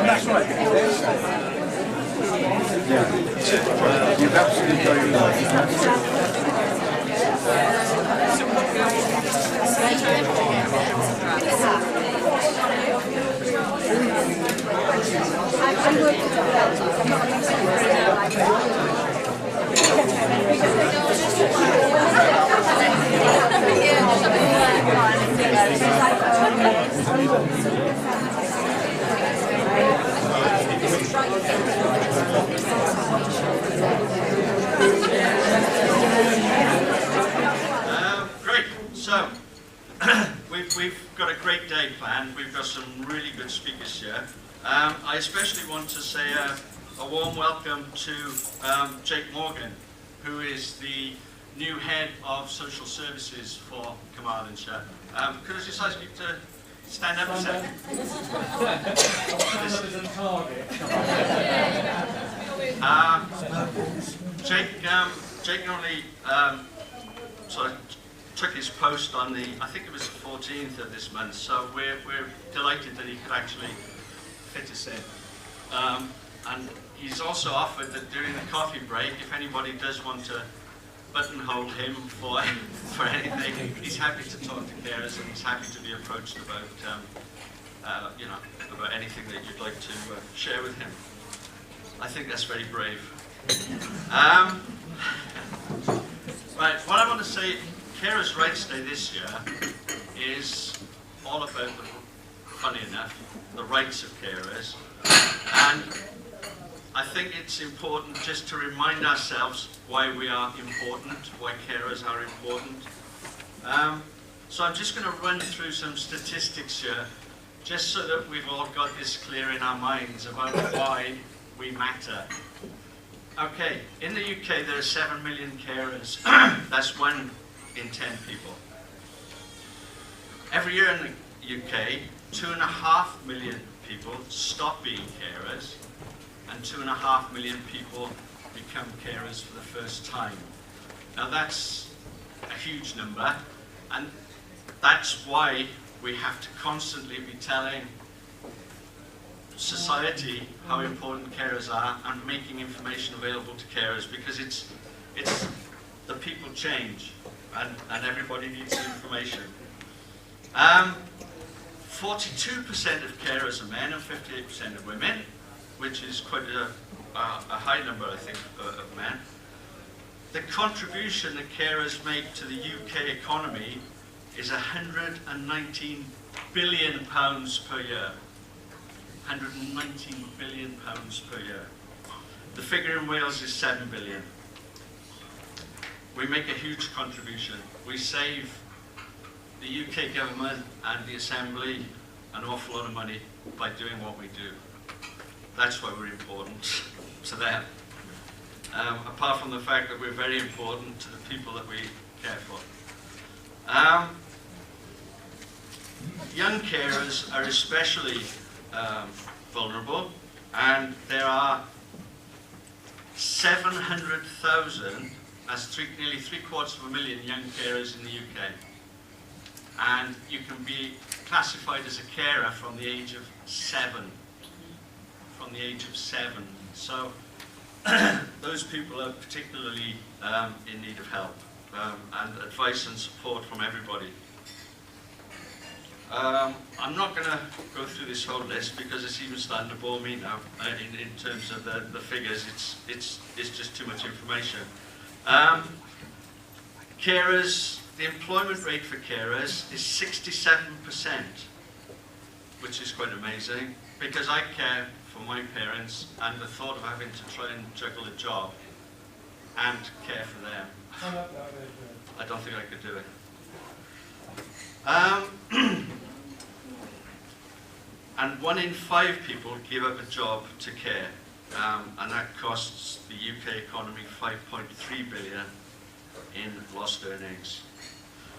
that's right. Yeah. You've absolutely got it right. Great. So we've got a great day planned. We've got some really good speakers here. I especially want to say a warm welcome to Jake Morgan, who is the new head of social services for Carmarthenshire. Could I just ask you to stand up a second? Jake normally sort of took his post on the, I think it was the 14th of this month, so we're delighted that he could actually fit us in. And he's also offered that during the coffee break, if anybody does want to buttonhole him for anything, he's happy to talk to carers and he's happy to be approached about about anything that you'd like to share with him. I think that's very brave. Right, what I want to say, Carers Rights Day this year is all about, funny enough, the rights of carers. And I think it's important just to remind ourselves why we are important, why carers are important. So I'm just going to run through some statistics here, just so that we've all got this clear in our minds about why we matter. Okay, in the UK there are 7 million carers. That's 1 in 10 people. Every year in the UK, 2.5 million people stop being carers, and 2.5 million people become carers for the first time. Now that's a huge number, and that's why we have to constantly be telling society how important carers are and making information available to carers, because it's the people change and everybody needs the information. 42% of carers are men and 58% are women, which is quite a high number, I think, of men. The contribution that carers make to the UK economy is £119 billion per year. £119 billion per year. The figure in Wales is 7 billion. We make a huge contribution. We save the UK government and the Assembly an awful lot of money by doing what we do. That's why we're important to them. Apart from the fact that we're very important to the people that we care for. Young carers are especially vulnerable, and there are 700,000, that's nearly 750,000 young carers in the UK. And you can be classified as a carer from the age of 7. From the age of 7. So those people are particularly in need of help and advice and support from everybody. I'm not going to go through this whole list because it's even starting to bore me now in terms of the figures. It's just too much information. Carers, the employment rate for carers is 67%, which is quite amazing, because I care for my parents, and the thought of having to try and juggle a job and care for them, I don't think I could do it. And 1 in 5 people give up a job to care, and that costs the UK economy 5.3 billion in lost earnings.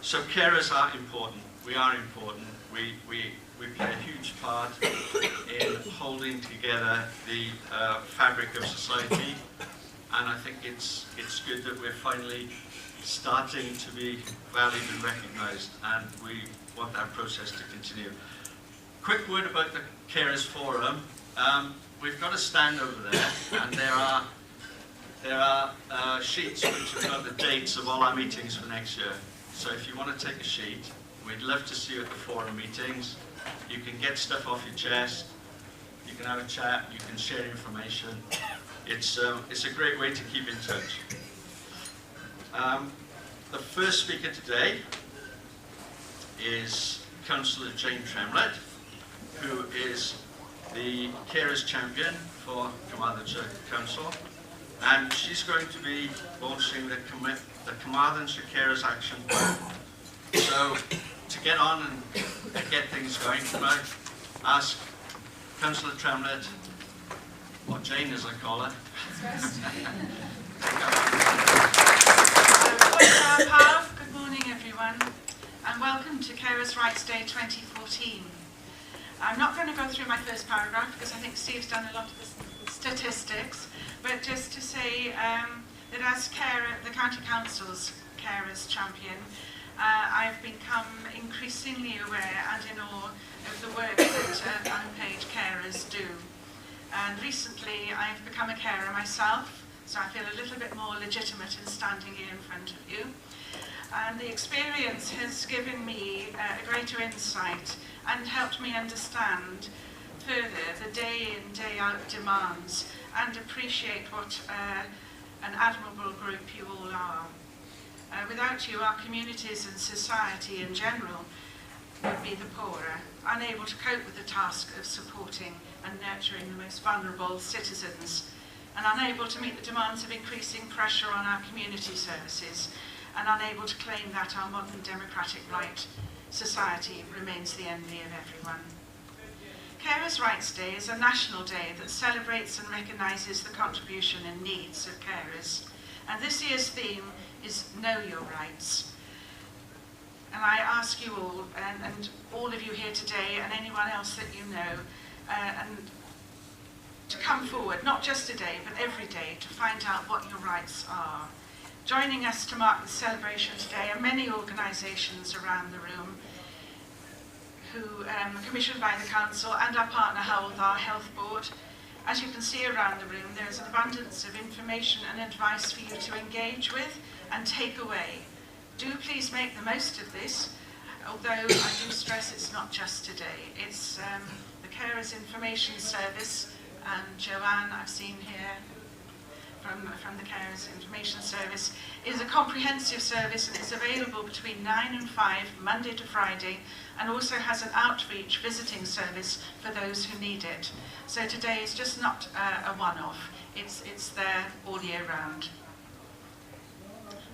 So carers are important. We are important. We we play a huge part in holding together the fabric of society, and I think it's good that we're finally starting to be valued and recognised, and we want that process to continue. Quick word about the Carers Forum. We've got a stand over there, and there are sheets which have got the dates of all our meetings for next year. So if you want to take a sheet, we'd love to see you at the forum meetings. You can get stuff off your chest, you can have a chat, you can share information. It's a great way to keep in touch. The first speaker today is Councillor Jane Tremlett, who is the Carers Champion for Carmarthenshire Council, and she's going to be launching the Carmarthenshire Carers Action Plan. So, to get on and get things going, can I ask Councillor Tremlett, or Jane as I call her. Good morning everyone, and welcome to Carers Rights Day 2014. I'm not going to go through my first paragraph because I think Steve's done a lot of the statistics, but just to say that as the County Council's Carers Champion, I've become increasingly aware and in awe of the work that unpaid carers do. And recently I've become a carer myself, so I feel a little bit more legitimate in standing here in front of you. And the experience has given me a greater insight and helped me understand further the day in, day out demands and appreciate what an admirable group you all are. Without you, our communities and society in general would be the poorer, unable to cope with the task of supporting and nurturing the most vulnerable citizens, and unable to meet the demands of increasing pressure on our community services, and unable to claim that our modern democratic right society remains the envy of everyone. Carers Rights Day is a national day that celebrates and recognises the contribution and needs of carers, and this year's theme is Know Your Rights. And I ask you all, and all of you here today, and anyone else that you know, and to come forward, not just today, but every day, to find out what your rights are. Joining us to mark the celebration today are many organisations around the room who are commissioned by the Council and our partner our Health Board. As you can see around the room, there is an abundance of information and advice for you to engage with and take away. Do please make the most of this, although I do stress it's not just today. It's the Carers Information Service, and Joanne, I've seen here from the Carers Information Service, is a comprehensive service and it's available between 9 and 5, Monday to Friday, and also has an outreach visiting service for those who need it. So today is just not a one-off, it's there all year round.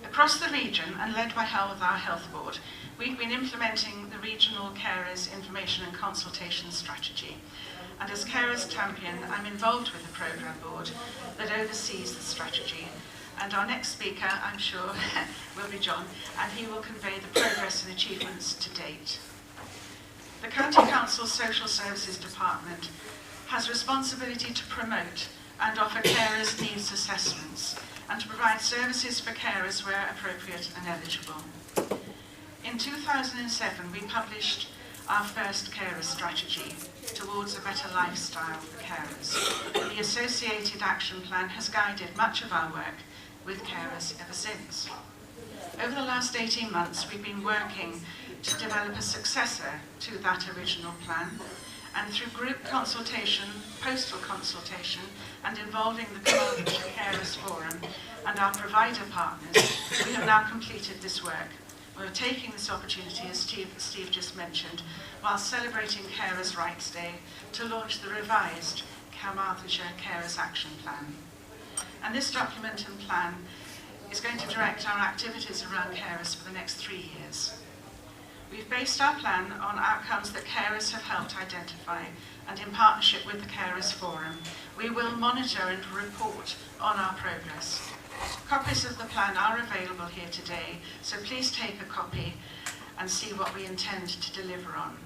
Across the region, and led by our Health Board, we've been implementing the Regional Carers Information and Consultation Strategy. And as Carers Champion, I'm involved with the Programme Board that oversees the strategy. And our next speaker, I'm sure, will be John, and he will convey the progress and achievements to date. The County Council Social Services Department has responsibility to promote and offer carers' needs assessments, and to provide services for carers where appropriate and eligible. In 2007, we published our first carers strategy, Towards a Better Lifestyle for Carers. The associated action plan has guided much of our work with carers ever since. Over the last 18 months, we've been working to develop a successor to that original plan, and through group consultation, postal consultation, and involving the Carmarthenshire Carers Forum and our provider partners, we have now completed this work. We're taking this opportunity, as Steve just mentioned, while celebrating Carers Rights Day, to launch the revised Carmarthenshire Carers Action Plan. And this document and plan is going to direct our activities around carers for the next 3 years. We've based our plan on outcomes that carers have helped identify, and in partnership with the Carers Forum, we will monitor and report on our progress. Copies of the plan are available here today, so please take a copy and see what we intend to deliver on.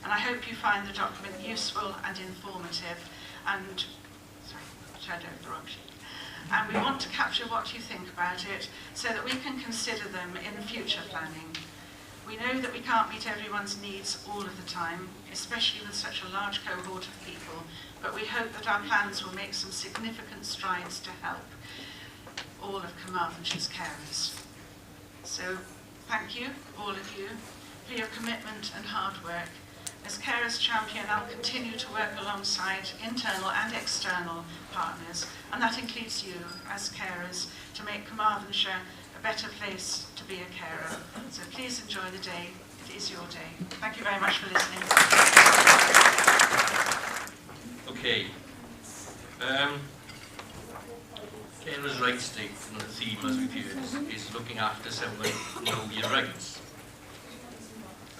and I hope you find the document useful and informative, and, sorry, shared over the wrong sheet. And we want to capture what you think about it so that we can consider them in future planning. We know that we can't meet everyone's needs all of the time, especially with such a large cohort of people, but we hope that our plans will make some significant strides to help all of Carmarthenshire's carers. So thank you, all of you, for your commitment and hard work. As Carers Champion, I'll continue to work alongside internal and external partners, and that includes you as carers, to make Carmarthenshire a better place to be a carer. So please enjoy the day. It is your day. Thank you very much for listening. Okay. Carers Rights Day, and the theme, as we've heard, is looking after someone, know your rights.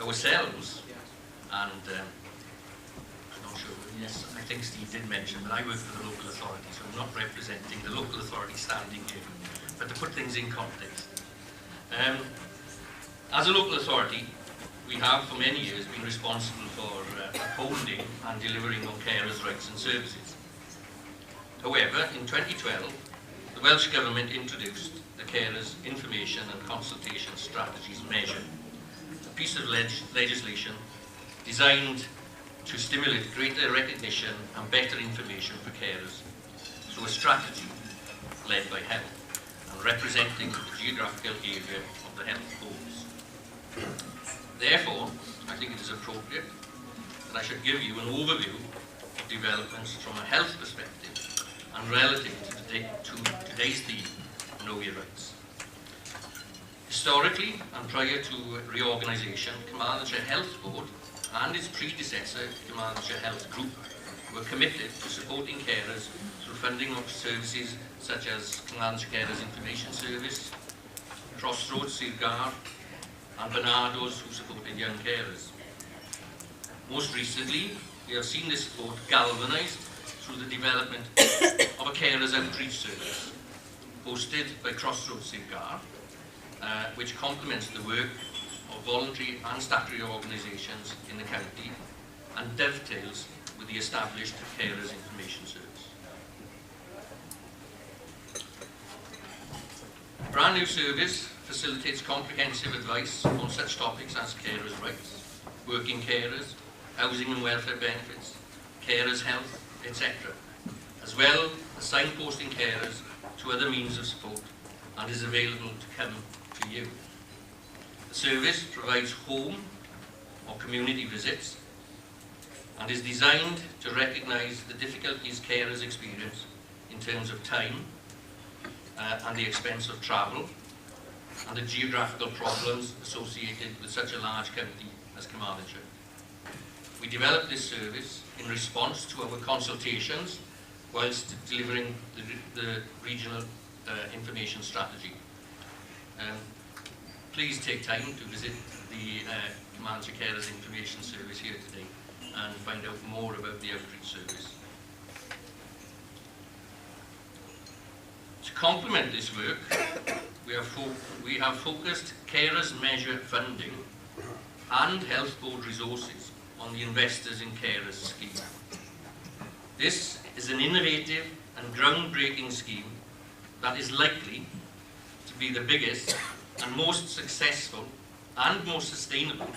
Ourselves, and I'm not sure, yes, I think Steve did mention, but I work for the local authority, so I'm not representing the local authority standing here, but to put things in context. As a local authority, we have for many years been responsible for upholding and delivering on carers' rights and services. However, in 2012, the Welsh Government introduced the Carers Information and Consultation Strategies Measure, a piece of legislation designed to stimulate greater recognition and better information for carers through a strategy led by health and representing the geographical area of the health boards. Therefore, I think it is appropriate that I should give you an overview of developments from a health perspective and relative to today's theme, Know Your Rights. Historically, and prior to reorganisation, Carmarthenshire Health Board and its predecessor, Carmarthenshire Health Group, were committed to supporting carers through funding of services such as Carmarthenshire Carers Information Service, Crossroads, Sirgar, and Bernardo's, who supported young carers. Most recently, we have seen this support galvanised through the development of a carers outreach service hosted by Crossroads Sirgar, which complements the work of voluntary and statutory organisations in the county and dovetails with the established Carers Information Service. A brand new service facilitates comprehensive advice on such topics as carers' rights, working carers, housing and welfare benefits, carers' health, etc., as well as signposting carers to other means of support, and is available to come to you. The service provides home or community visits and is designed to recognise the difficulties carers experience in terms of time and the expense of travel and the geographical problems associated with such a large county as Carmarthenshire. We developed this service in response to our consultations whilst delivering the regional information strategy. Please take time to visit the Carmarthenshire Carers Information Service here today and find out more about the outreach service. To complement this work, we have focused Carers Measure funding and Health Board resources on the Investors in Carers scheme. This is an innovative and groundbreaking scheme that is likely to be the biggest and most successful and most sustainable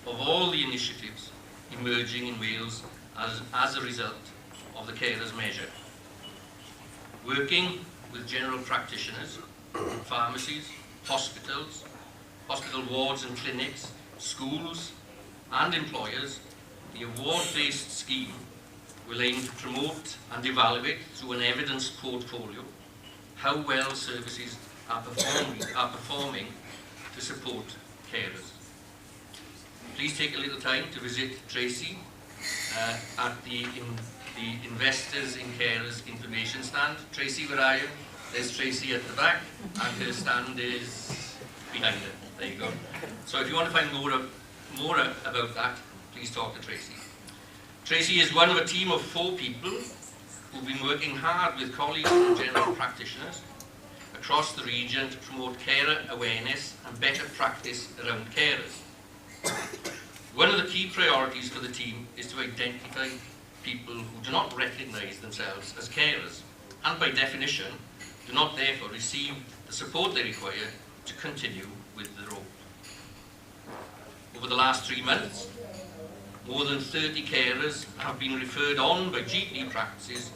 of all the initiatives emerging in Wales as a result of the Carers Measure. Working with general practitioners, pharmacies, hospitals, hospital wards and clinics, schools and employers, the award-based scheme will aim to promote and evaluate through an evidence portfolio how well services are performing to support carers. Please take a little time to visit Tracy at the Investors in Carers information stand. Tracy, where are you? There's Tracy at the back, and her stand is behind her. There you go. So if you want to find more about that, please talk to Tracy. Tracy is one of a team of 4 people who've been working hard with colleagues and general practitioners across the region to promote carer awareness and better practice around carers. One of the key priorities for the team is to identify people who do not recognise themselves as carers, and by definition, do not therefore receive the support they require to continue with the role. Over the last 3 months, more than 30 carers have been referred on by GP practices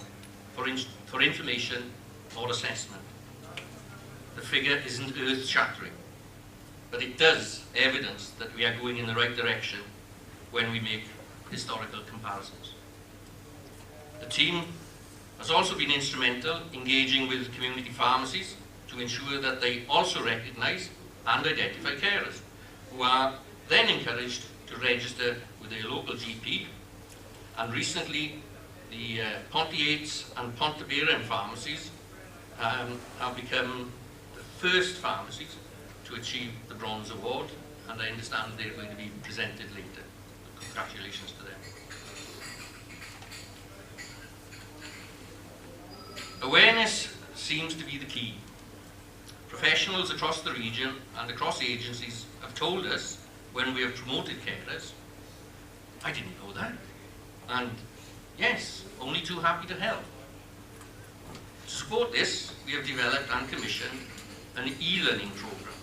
for information or assessment. The figure isn't earth-shattering, but it does evidence that we are going in the right direction when we make historical comparisons. The team has also been instrumental engaging with community pharmacies to ensure that they also recognise and identify carers, who are then encouraged to register with their local GP. And recently, the Pontiates and Pontevedra pharmacies have become the first pharmacies to achieve the Bronze Award, and I understand they're going to be presented later. Congratulations to them. Awareness seems to be the key. Professionals across the region and across agencies have told us when we have promoted carers, I didn't know that. And yes, only too happy to help. To support this, we have developed and commissioned an e-learning program.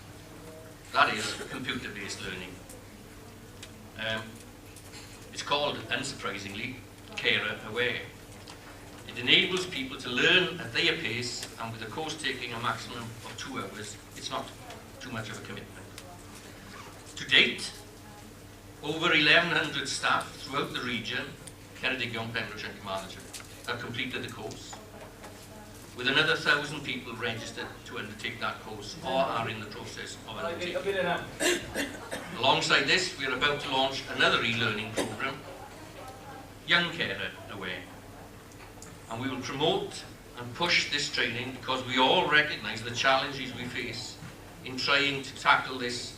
That is computer-based learning. It's called, unsurprisingly, Carer Aware. It enables people to learn at their pace, and with the course taking a maximum of 2 hours, it's not too much of a commitment. To date, over 1,100 staff throughout the region, Ceredigion, Pembrokeshire and Carmarthenshire, have completed the course, with another 1,000 people registered to undertake that course or are in the process of undertaking. Alongside this, we are about to launch another e-learning programme, Young Carer Aware. And we will promote and push this training because we all recognise the challenges we face in trying to tackle this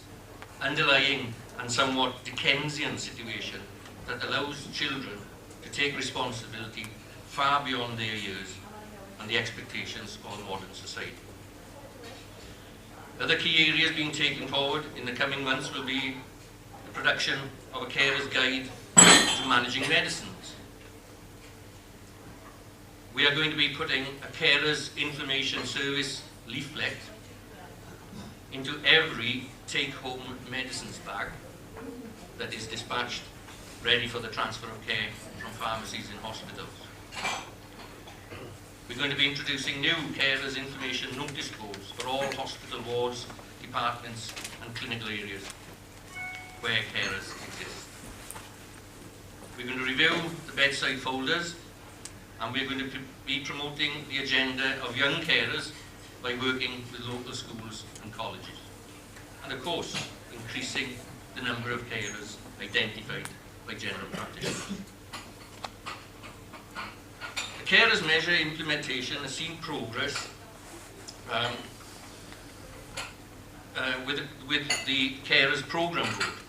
underlying and somewhat Dickensian situation that allows children to take responsibility far beyond their years and the expectations of a modern society. Other key areas being taken forward in the coming months will be the production of a carer's guide to managing medicines. We are going to be putting a carer's information service leaflet into every take-home medicines bag that is dispatched, ready for the transfer of care from pharmacies in hospitals. We're going to be introducing new carers information notice boards for all hospital wards, departments and clinical areas where carers exist. We're going to review the bedside folders, and we're going to be promoting the agenda of young carers by working with local schools and colleges. And of course, increasing the number of carers identified by general practitioners. The carers measure implementation has seen progress with the carers program board.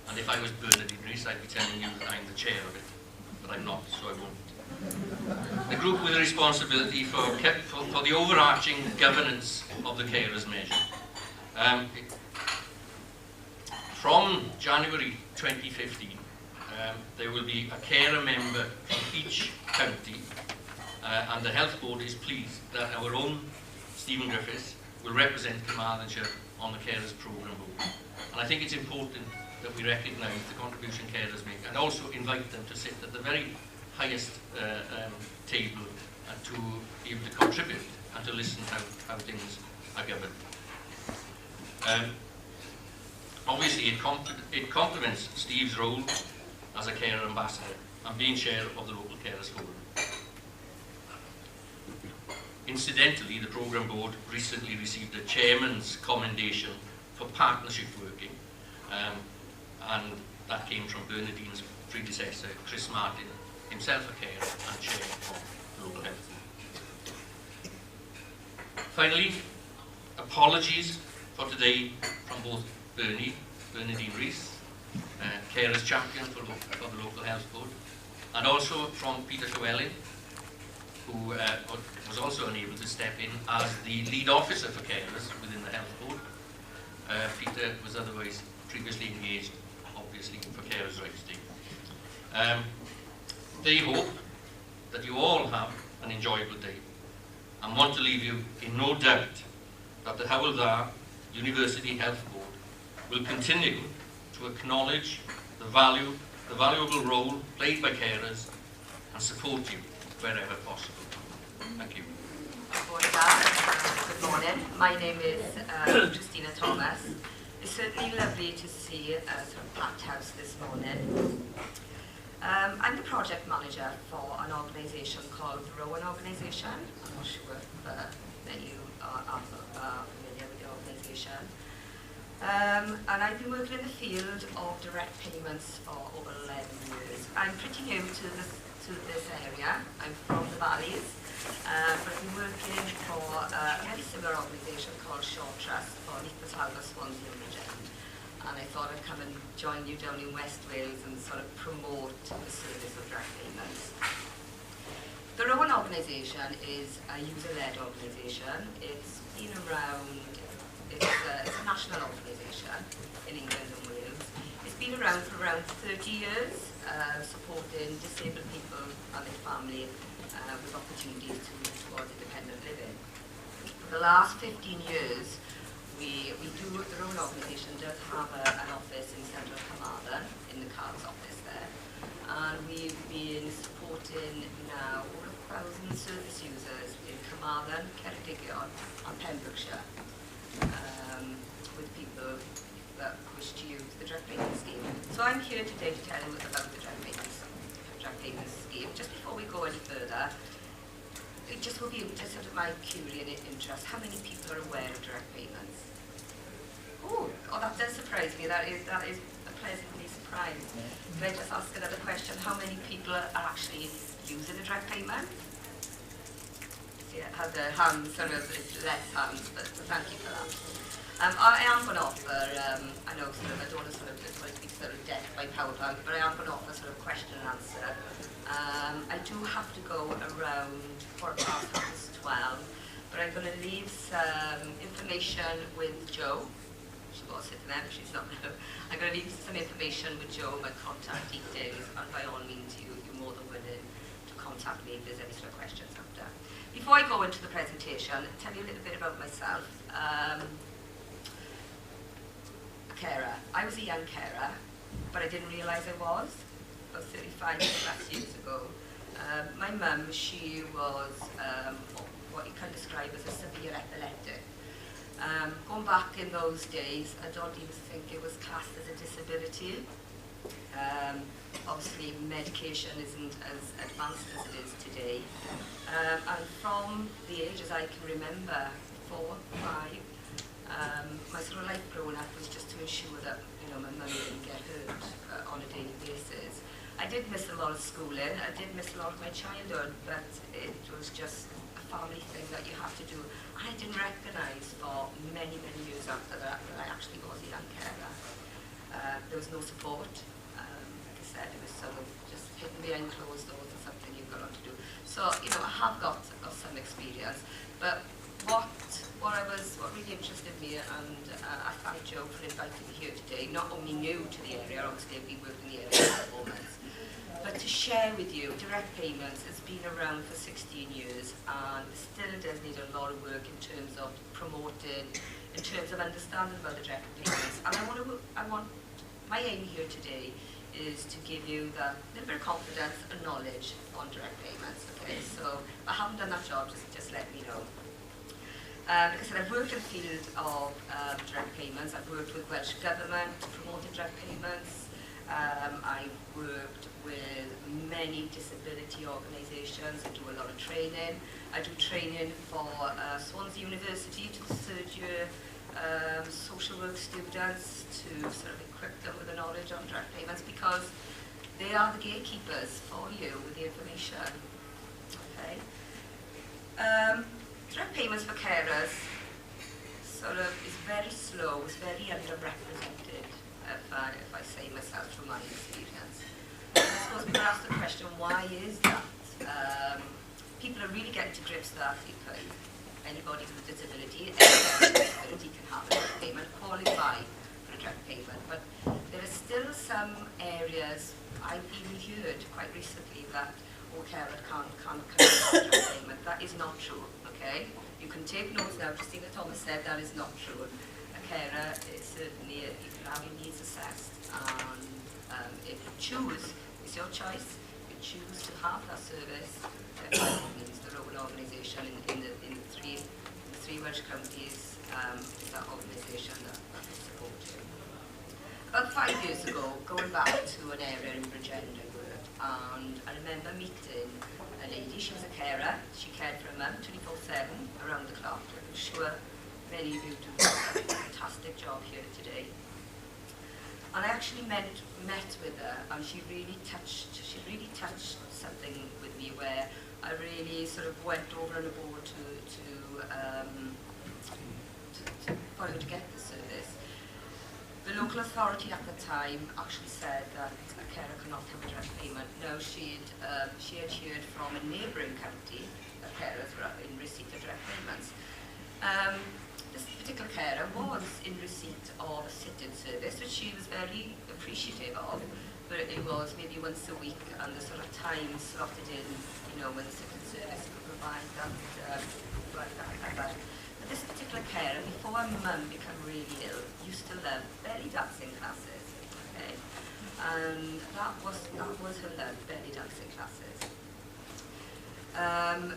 And if I was Bernadine Rees, I'd be telling you that I'm the chair of it, but I'm not, so I won't. The group with responsibility for the overarching governance of the carers measure. From January 2015, there will be a carer member from each county, and the Health Board is pleased that our own Stephen Griffiths will represent Carmarthenshire on the carers programme board. And I think it's important that we recognise the contribution carers make and also invite them to sit at the very highest table and to be able to contribute and to listen to how things are governed. Obviously, it complements Steve's role as a carer ambassador and being chair of the local carers forum. Incidentally, the programme board recently received a chairman's commendation for partnership working, and that came from Bernadine's predecessor, Chris Martin, himself a carer and chair of the local health board. Finally, apologies for today from both Bernadine Rees, carers champion for the local health board, and also from Peter Llewellyn, who was also unable to step in as the lead officer for carers within the health board. Peter was otherwise previously engaged, obviously, for Carers Rights Day. They hope that you all have an enjoyable day and want to leave you in no doubt that the Hywel Dda University Health Board will continue to acknowledge the valuable role played by carers and support you wherever possible. Thank you. Good morning. My name is Christina Thomas. It's certainly lovely to see a sort of packed house this morning. I'm the project manager for an organisation called the Rowan Organisation. I'm not sure if many of you are familiar with the organisation. And I've been working in the field of direct payments for over 11 years. I'm pretty new to this area. I'm from the Valleys, but I've been working for a very similar organisation called Short Trust for Diplomat Swansea region. And I thought I'd come and join you down in West Wales and sort of promote the service of direct payments. The Rowan organisation is a user-led organisation. It's been around, it's a national organisation in England and Wales. It's been around for around 30 years, supporting disabled people and their family with opportunities to move towards independent living. For the last 15 years, the Rowan organisation does have an office in central Carmarthen, in the Carers office there, and we've been supporting now over 1,000 service users in Carmarthen, Ceredigion and Pembrokeshire, with people that wish to use the direct payment scheme. So I'm here today to tell you about the direct payment scheme. Just before we go any further, it just will be just sort of my curious interest. How many people are aware of direct payments? Oh, that does surprise me. That is a pleasantly surprised. Can I just ask another question? How many people are actually using a direct payment? See, it has a hand, sort of, it's less hands, but thank you for that. I am going to offer, I know sort of, I don't want to sort of, it's going to be sort of death by PowerPoint, but I am going to offer sort of question and answer. I do have to go around 12:15, but I'm going to leave some information with Jo. She was sitting there, but she's not now. I'm going to leave some information with Jo, my contact details, and by all means, you're more than willing to contact me if there's any sort of questions after. Before I go into the presentation, I'll tell you a little bit about myself. A carer. I was a young carer, but I didn't realise I was. About 35 plus years ago. My mum, she was what you can describe as a severe epileptic. Going back in those days, I don't even think it was classed as a disability. Obviously, medication isn't as advanced as it is today. And from the ages I can remember, 4, 5, my sort of life growing up was just to ensure that my mum didn't get hurt on a daily basis. I did miss a lot of schooling. I did miss a lot of my childhood, but it was just a family thing that you have to do. And I didn't recognise for many, many years after that I actually was a young carer. There was no support. Like I said, it was sort of just hidden behind closed doors or something you've got on to do. So, I have got some experience. But what really interested me, and I thank Jo for inviting me here today, not only new to the area, obviously I've been working in the area for 4 months, but to share with you, direct payments has been around for 16 years and still does need a lot of work in terms of promoting, in terms of understanding about the direct payments. And my aim here today is to give you that little bit of confidence and knowledge on direct payments. Okay, so if I haven't done that job, just let me know. Like I said, I've worked in the field of direct payments. I've worked with Welsh Government promoting direct payments. I've worked with many disability organisations. I do a lot of training. I do training for Swansea University to the 3rd year social work students to sort of equip them with the knowledge on direct payments, because they are the gatekeepers for you with the information. Okay. Direct payments for carers sort of is very slow, is very underrepresented, if I say myself from my experience. I suppose we ask the question, why is that? People are really getting to grips that anybody with a disability, can have a direct payment, qualify for a direct payment, but there are still some areas I've even heard quite recently that carer can't collect direct payment. That is not true, okay? You can take notes now. Christina Thomas said that is not true. A carer is certainly, you can have your needs assessed, and if you choose, it's your choice, if you choose to have that service, then means the local organisation in the three Welsh counties is that organisation that will support you. About 5 years ago, going back to an area in Bridgend I worked, and I remember meeting a lady. She was a carer. She cared for a mum 24/7 around the clock. I'm sure many of you do a fantastic job here today. And I actually met with her, and she really touched something with me where I really sort of went over and above for her to get the service. The local authority at the time actually said that a carer cannot have a direct payment. Now she had heard from a neighbouring county that carers were in receipt of direct payments. This particular carer was in receipt of a sit-in service, which she was very appreciative of, but it was maybe once a week, and the sort of time slotted in, you know, when the sit-in service could provide that. But this particular carer, before her mum became really ill, used to love belly dancing classes, okay? And that was her love, belly dancing classes.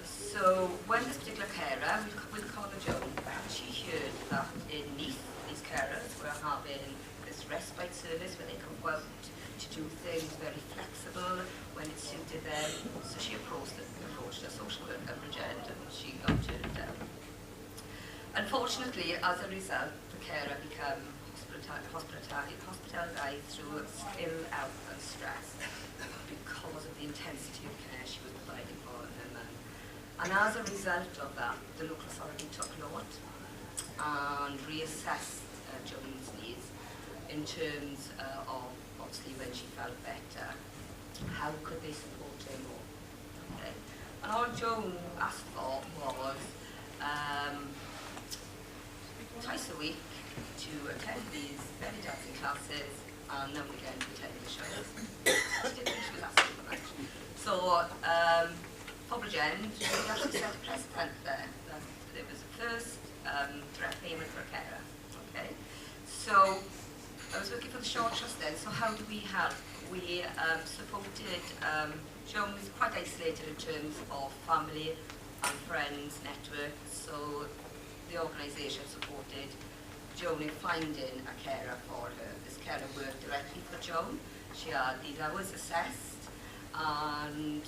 So when this particular carer, we'll call her Joan, she heard that in Neath, these carers were having this respite service where they could go out to do things very flexible when it suited them. So she approached a social worker at Bridgend, and she got turned down. Unfortunately, as a result, the carer became hospitalised through ill health and stress because of the intensity of care she was providing for her mum. And as a result of that, the local authority took note and reassessed Joan's needs in terms of, obviously, when she felt better, how could they support her more? Okay. And all Joan asked for was twice a week to attend these belly dancing classes, and now and again to attend the shows. She didn't think she was asking for much. So, for Bridgend, we actually set a precedent there that there was a first direct payment for a carer. Okay? So, I was working for the Shore Trust then, so how do we help? We supported, Joan was quite isolated in terms of family and friends, networks, so the organisation supported Joan in finding a carer for her. This carer worked directly for Joan. She had these hours assessed, and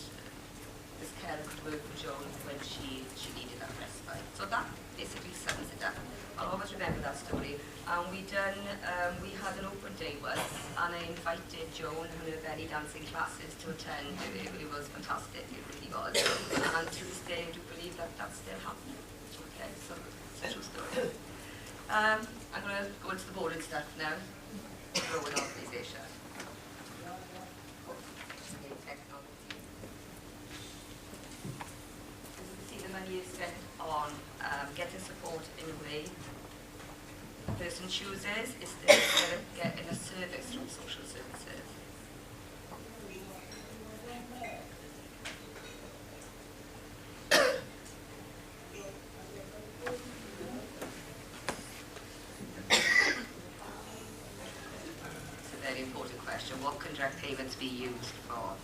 this carer could work for Joan when she needed that respite. So that basically sums it up. I'll always remember that story. And we had an open day once, and I invited Joan and her belly dancing classes to attend. It was fantastic, it really was. And to this day, I do believe that that's still happening. Okay, so it's a true story. I'm going to go into the boring stuff now. Growing organisation. See the money is spent on getting support in a way the person chooses is to get in a service from social services. What can direct payments be used for?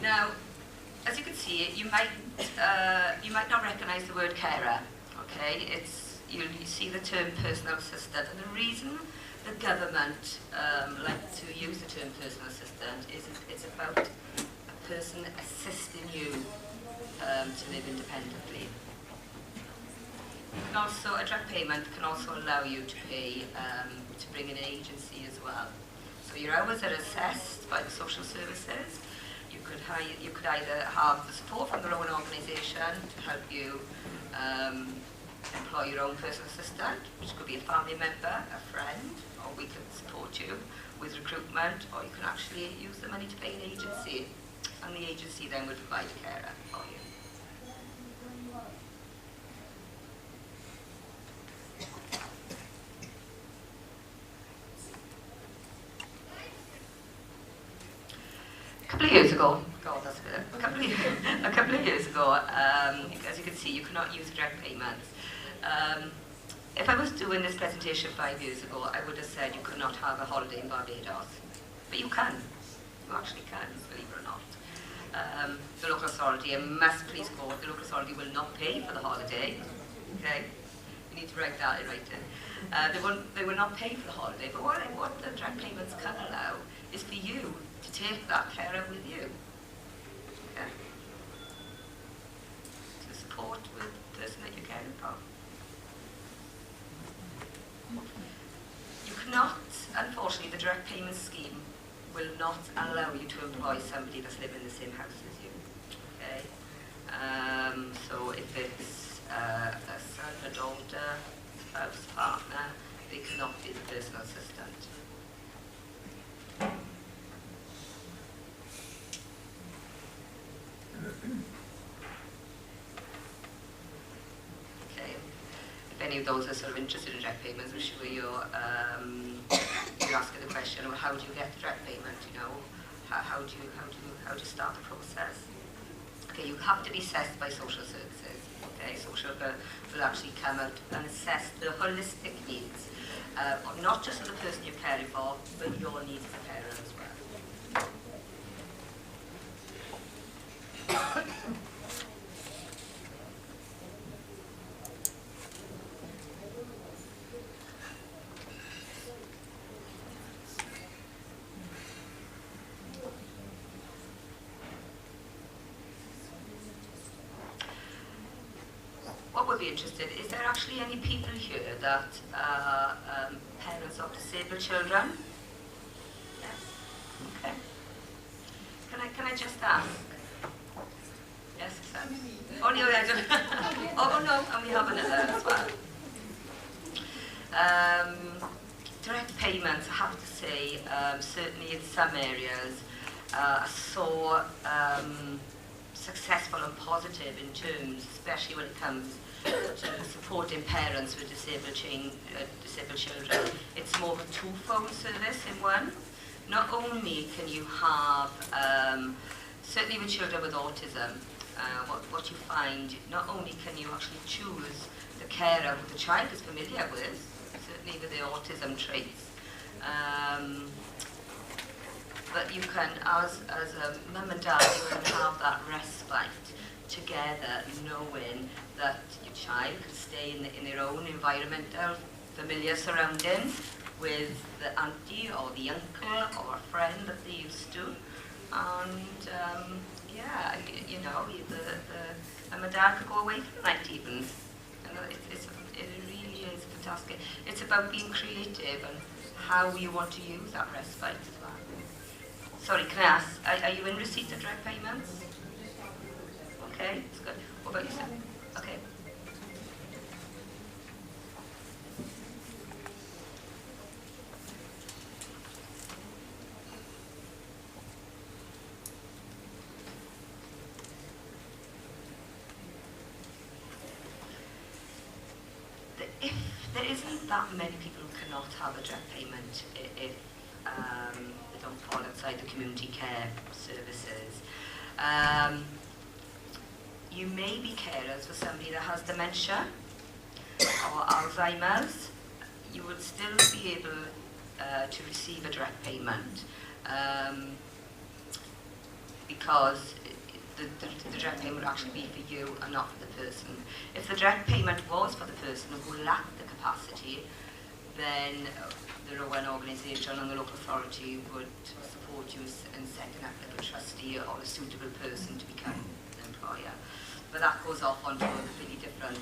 Now, as you can see, you might not recognise the word carer. Okay, you see the term personal assistant, and the reason the government like to use the term personal assistant is it's about a person assisting you to live independently. And also, a direct payment can also allow you to pay to bring in an agency as well. So your hours are assessed by the social services. You could either have the support from their own organisation to help you employ your own personal assistant, which could be a family member, a friend, or we can support you with recruitment, or you can actually use the money to pay an agency, and the agency then would provide a carer for you. couple of years ago, God, that's a couple of years ago, as you can see, you cannot use direct payments. If I was doing this presentation 5 years ago, I would have said you could not have a holiday in Barbados. But you can. You actually can, believe it or not. The local authority, and must please quote, the local authority will not pay for the holiday. Okay? You need to write that in writing. They will not pay for the holiday, but what the direct payments can allow is for you to take that carer with you. Okay? To support with the person that you're caring for. You cannot, unfortunately, the direct payment scheme will not allow you to employ somebody that's living in the same house as you. Okay? So if it's a son, a daughter, spouse, partner, they cannot be the personal assistant. Okay. If any of those are sort of interested in direct payments, I'm sure you're asking the question, well, how do you get direct payment? You know, how do you start the process? Okay, you have to be assessed by social services. Okay, social worker will actually come out and assess the holistic needs, not just of the person you're caring for, but your needs as a carer as well. What would be interested, is there actually any people here that are parents of disabled children? Yes? Okay. Can I just ask? Yes, sir? Oh, no, I don't. Oh, no, and we have another as well. Direct payments, I have to say, certainly in some areas, are so successful and positive in terms, especially when it comes to supporting parents with disabled children. It's more of a twofold service in one. Not only can you have, certainly with children with autism, what you find, not only can you actually choose the carer who the child is familiar with, certainly with the autism traits, but you can, as a mum and dad, you can have that respite together, knowing that your child can stay in their own environmental, familiar surroundings with the auntie or the uncle or a friend that they used to. And yeah, you know, the mum and dad could go away for the night even. And it really is fantastic. It's about being creative and how you want to use that respite as well. Sorry, can I ask, are you in receipt of direct payments? Okay, that's good. What about you, sir? Okay. If there isn't that many people who cannot have a direct payment, if they don't fall outside the community care services, you may be carers for somebody that has dementia or Alzheimer's. You would still be able to receive a direct payment because the direct payment would actually be for you and not for the person. If the direct payment was for the person who lacked the capacity, then the one organisation and the local authority would support you in setting up like a trustee or a suitable person to become an employer. But that goes off onto a completely different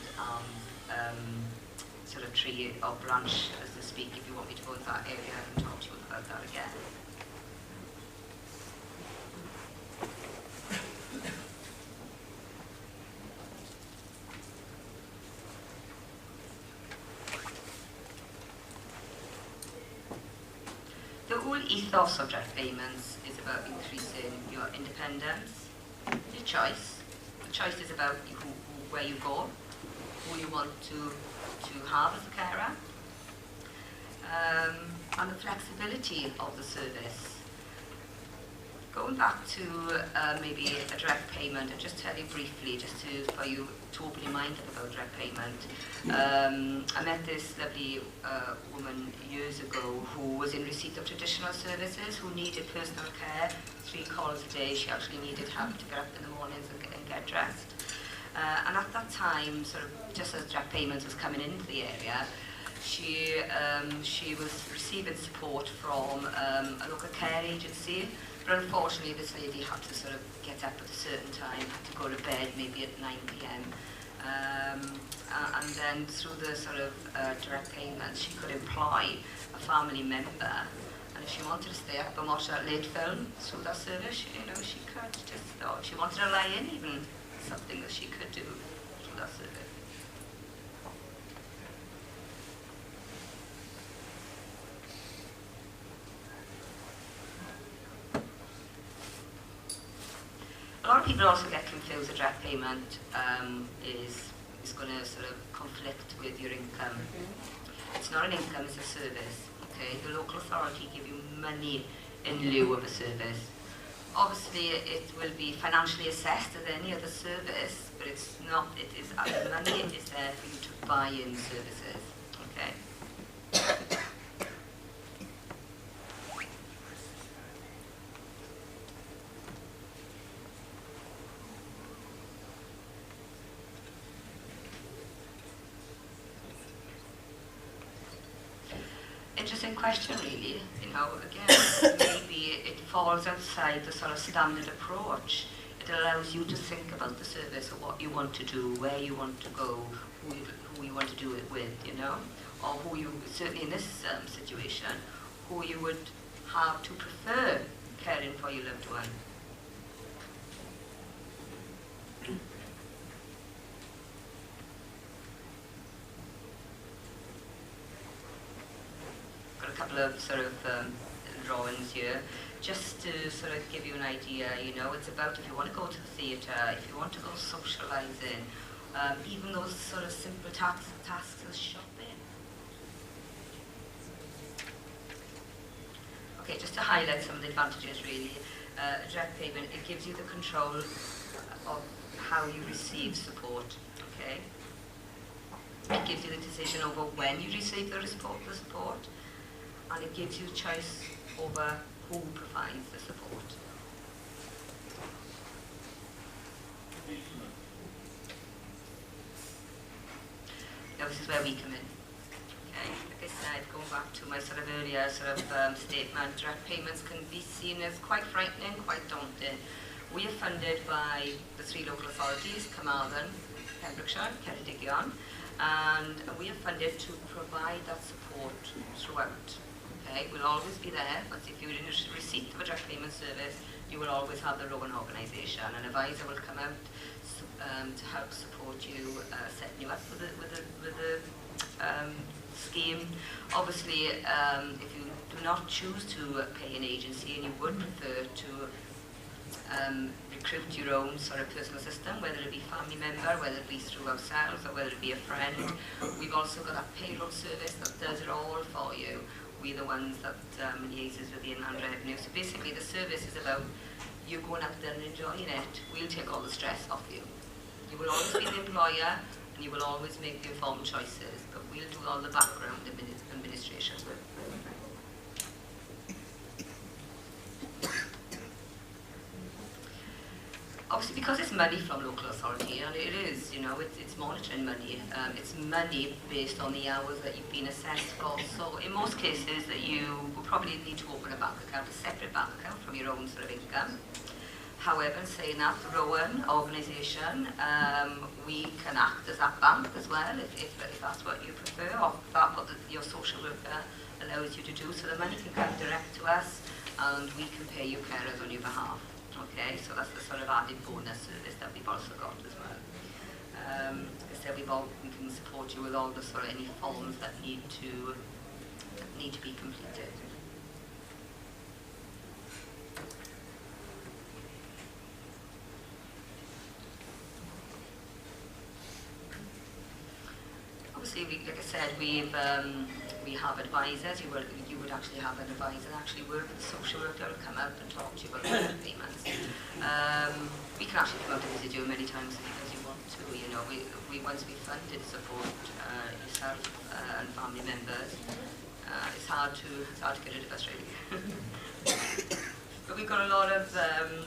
sort of tree or branch, as to speak. If you want me to go into that area, I can talk to you about that again. The whole ethos of direct payments is about increasing your independence, your choice. The choice is about where you go, who you want to have as a carer, and the flexibility of the service. going back to maybe a direct payment, and just tell you briefly, just for you to open your mind about direct payment. I met this lovely woman years ago who was in receipt of traditional services, who needed personal care, 3 calls a day. She actually needed help to get up in the mornings and get dressed. And at that time, sort of just as direct payments was coming into the area, she was receiving support from a local care agency, but unfortunately this lady had to sort of get up at a certain time, had to go to bed maybe at 9 p.m. And then through the sort of direct payments, she could employ a family member, and if she wanted to stay up and watch that late film through that service, she could just, or if she wanted to lie in, even something that she could do through that service. A lot of people also get confused that direct payment is going to sort of conflict with your income. It's not an income, it's a service. Okay, the local authority give you money in lieu of a service. Obviously, it will be financially assessed as any other service, but it's not. It is money is there for you to buy in services. Okay. Interesting question, really. You know, again, maybe it falls outside the sort of standard approach. It allows you to think about the service, or what you want to do, where you want to go, who you want to do it with, you know, or who you, certainly in this situation, who you would have to prefer caring for your loved one. Got a couple of sort of drawings here, just to sort of give you an idea. You know, it's about if you want to go to the theatre, if you want to go socialising, even those sort of simple tasks as shopping. Okay, just to highlight some of the advantages, really. Direct payment, it gives you the control of how you receive support. Okay, it gives you the decision over when you receive the support, and it gives you choice over who provides the support. Now this is where we come in. Okay, like I said, going back to my sort of earlier statement, direct payments can be seen as quite frightening, quite daunting. We are funded by the 3 local authorities, Carmarthen, Pembrokeshire, Ceredigion, and we are funded to provide that support throughout. Okay, we'll always be there, but if you're in receipt of a direct payment service, you will always have their own organisation. An advisor will come out to help support you, setting you up with the scheme. Obviously, if you do not choose to pay an agency and you would prefer to recruit your own sort of personal assistant, whether it be family member, whether it be through ourselves, or whether it be a friend, we've also got a payroll service that does it all for you. We're the ones that liaises with the inland revenue. So basically the service is about you going up there and enjoying it. We'll take all the stress off you. You will always be the employer, and you will always make the informed choices, but we'll do all the background administration. Obviously, because it's money from local authority, and it is, you know, it's monitoring money. It's money based on the hours that you've been assessed for. So in most cases, that you will probably need to open a bank account, a separate bank account from your own sort of income. However, saying that, the Rowan organisation, we can act as that bank as well, if that's what you prefer, or if that's what your social worker allows you to do. So the money can come direct to us, and we can pay you carers on your behalf. Okay, so that's the sort of added bonus service that we've also got as well. As I said, we can support you with all the sort of any forms that need to be completed. Obviously, like I said, we've we have advisors. You would actually have an advisor actually work with a social worker and come out and talk to you about payments. We can actually come out and visit you many times as you want to. You know, once we funded support yourself and family members, it's hard to get rid of us really. But we've got a lot of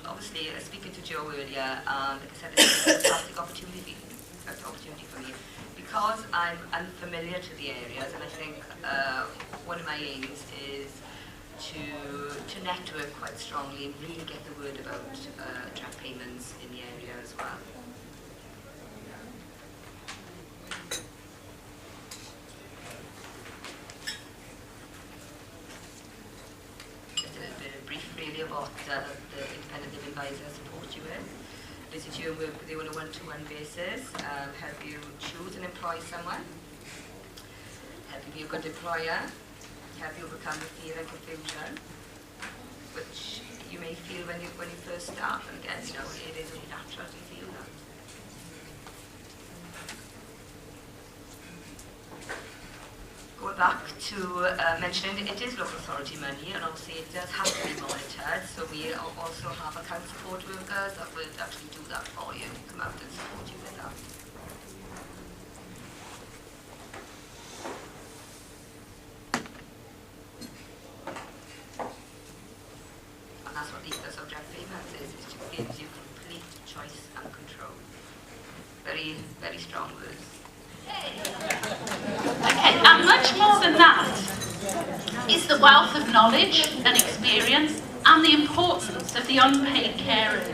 obviously speaking to Joe earlier, and like I said, it's a fantastic opportunity for me. Because I'm unfamiliar to the areas, and I think one of my aims is to network quite strongly and really get the word about track payments in the area as well. Just a bit of brief really about the independent living advisor support you with. Visit you and work with you on a one-to-one basis, help you choose and employ someone, help you be a good employer, help you overcome the fear and confusion, which you may feel when you first start, and again, you know, it is only natural to feel that. Going back to mentioning it is local authority money, and obviously it does have to be monitored, so we also have account support workers that will actually do that for you, come out and support you with that. And that's what the subject payments is, it just gives you complete choice and control. Very, very strong words. Okay, and much more than that is the wealth of knowledge and experience and the importance of the unpaid carers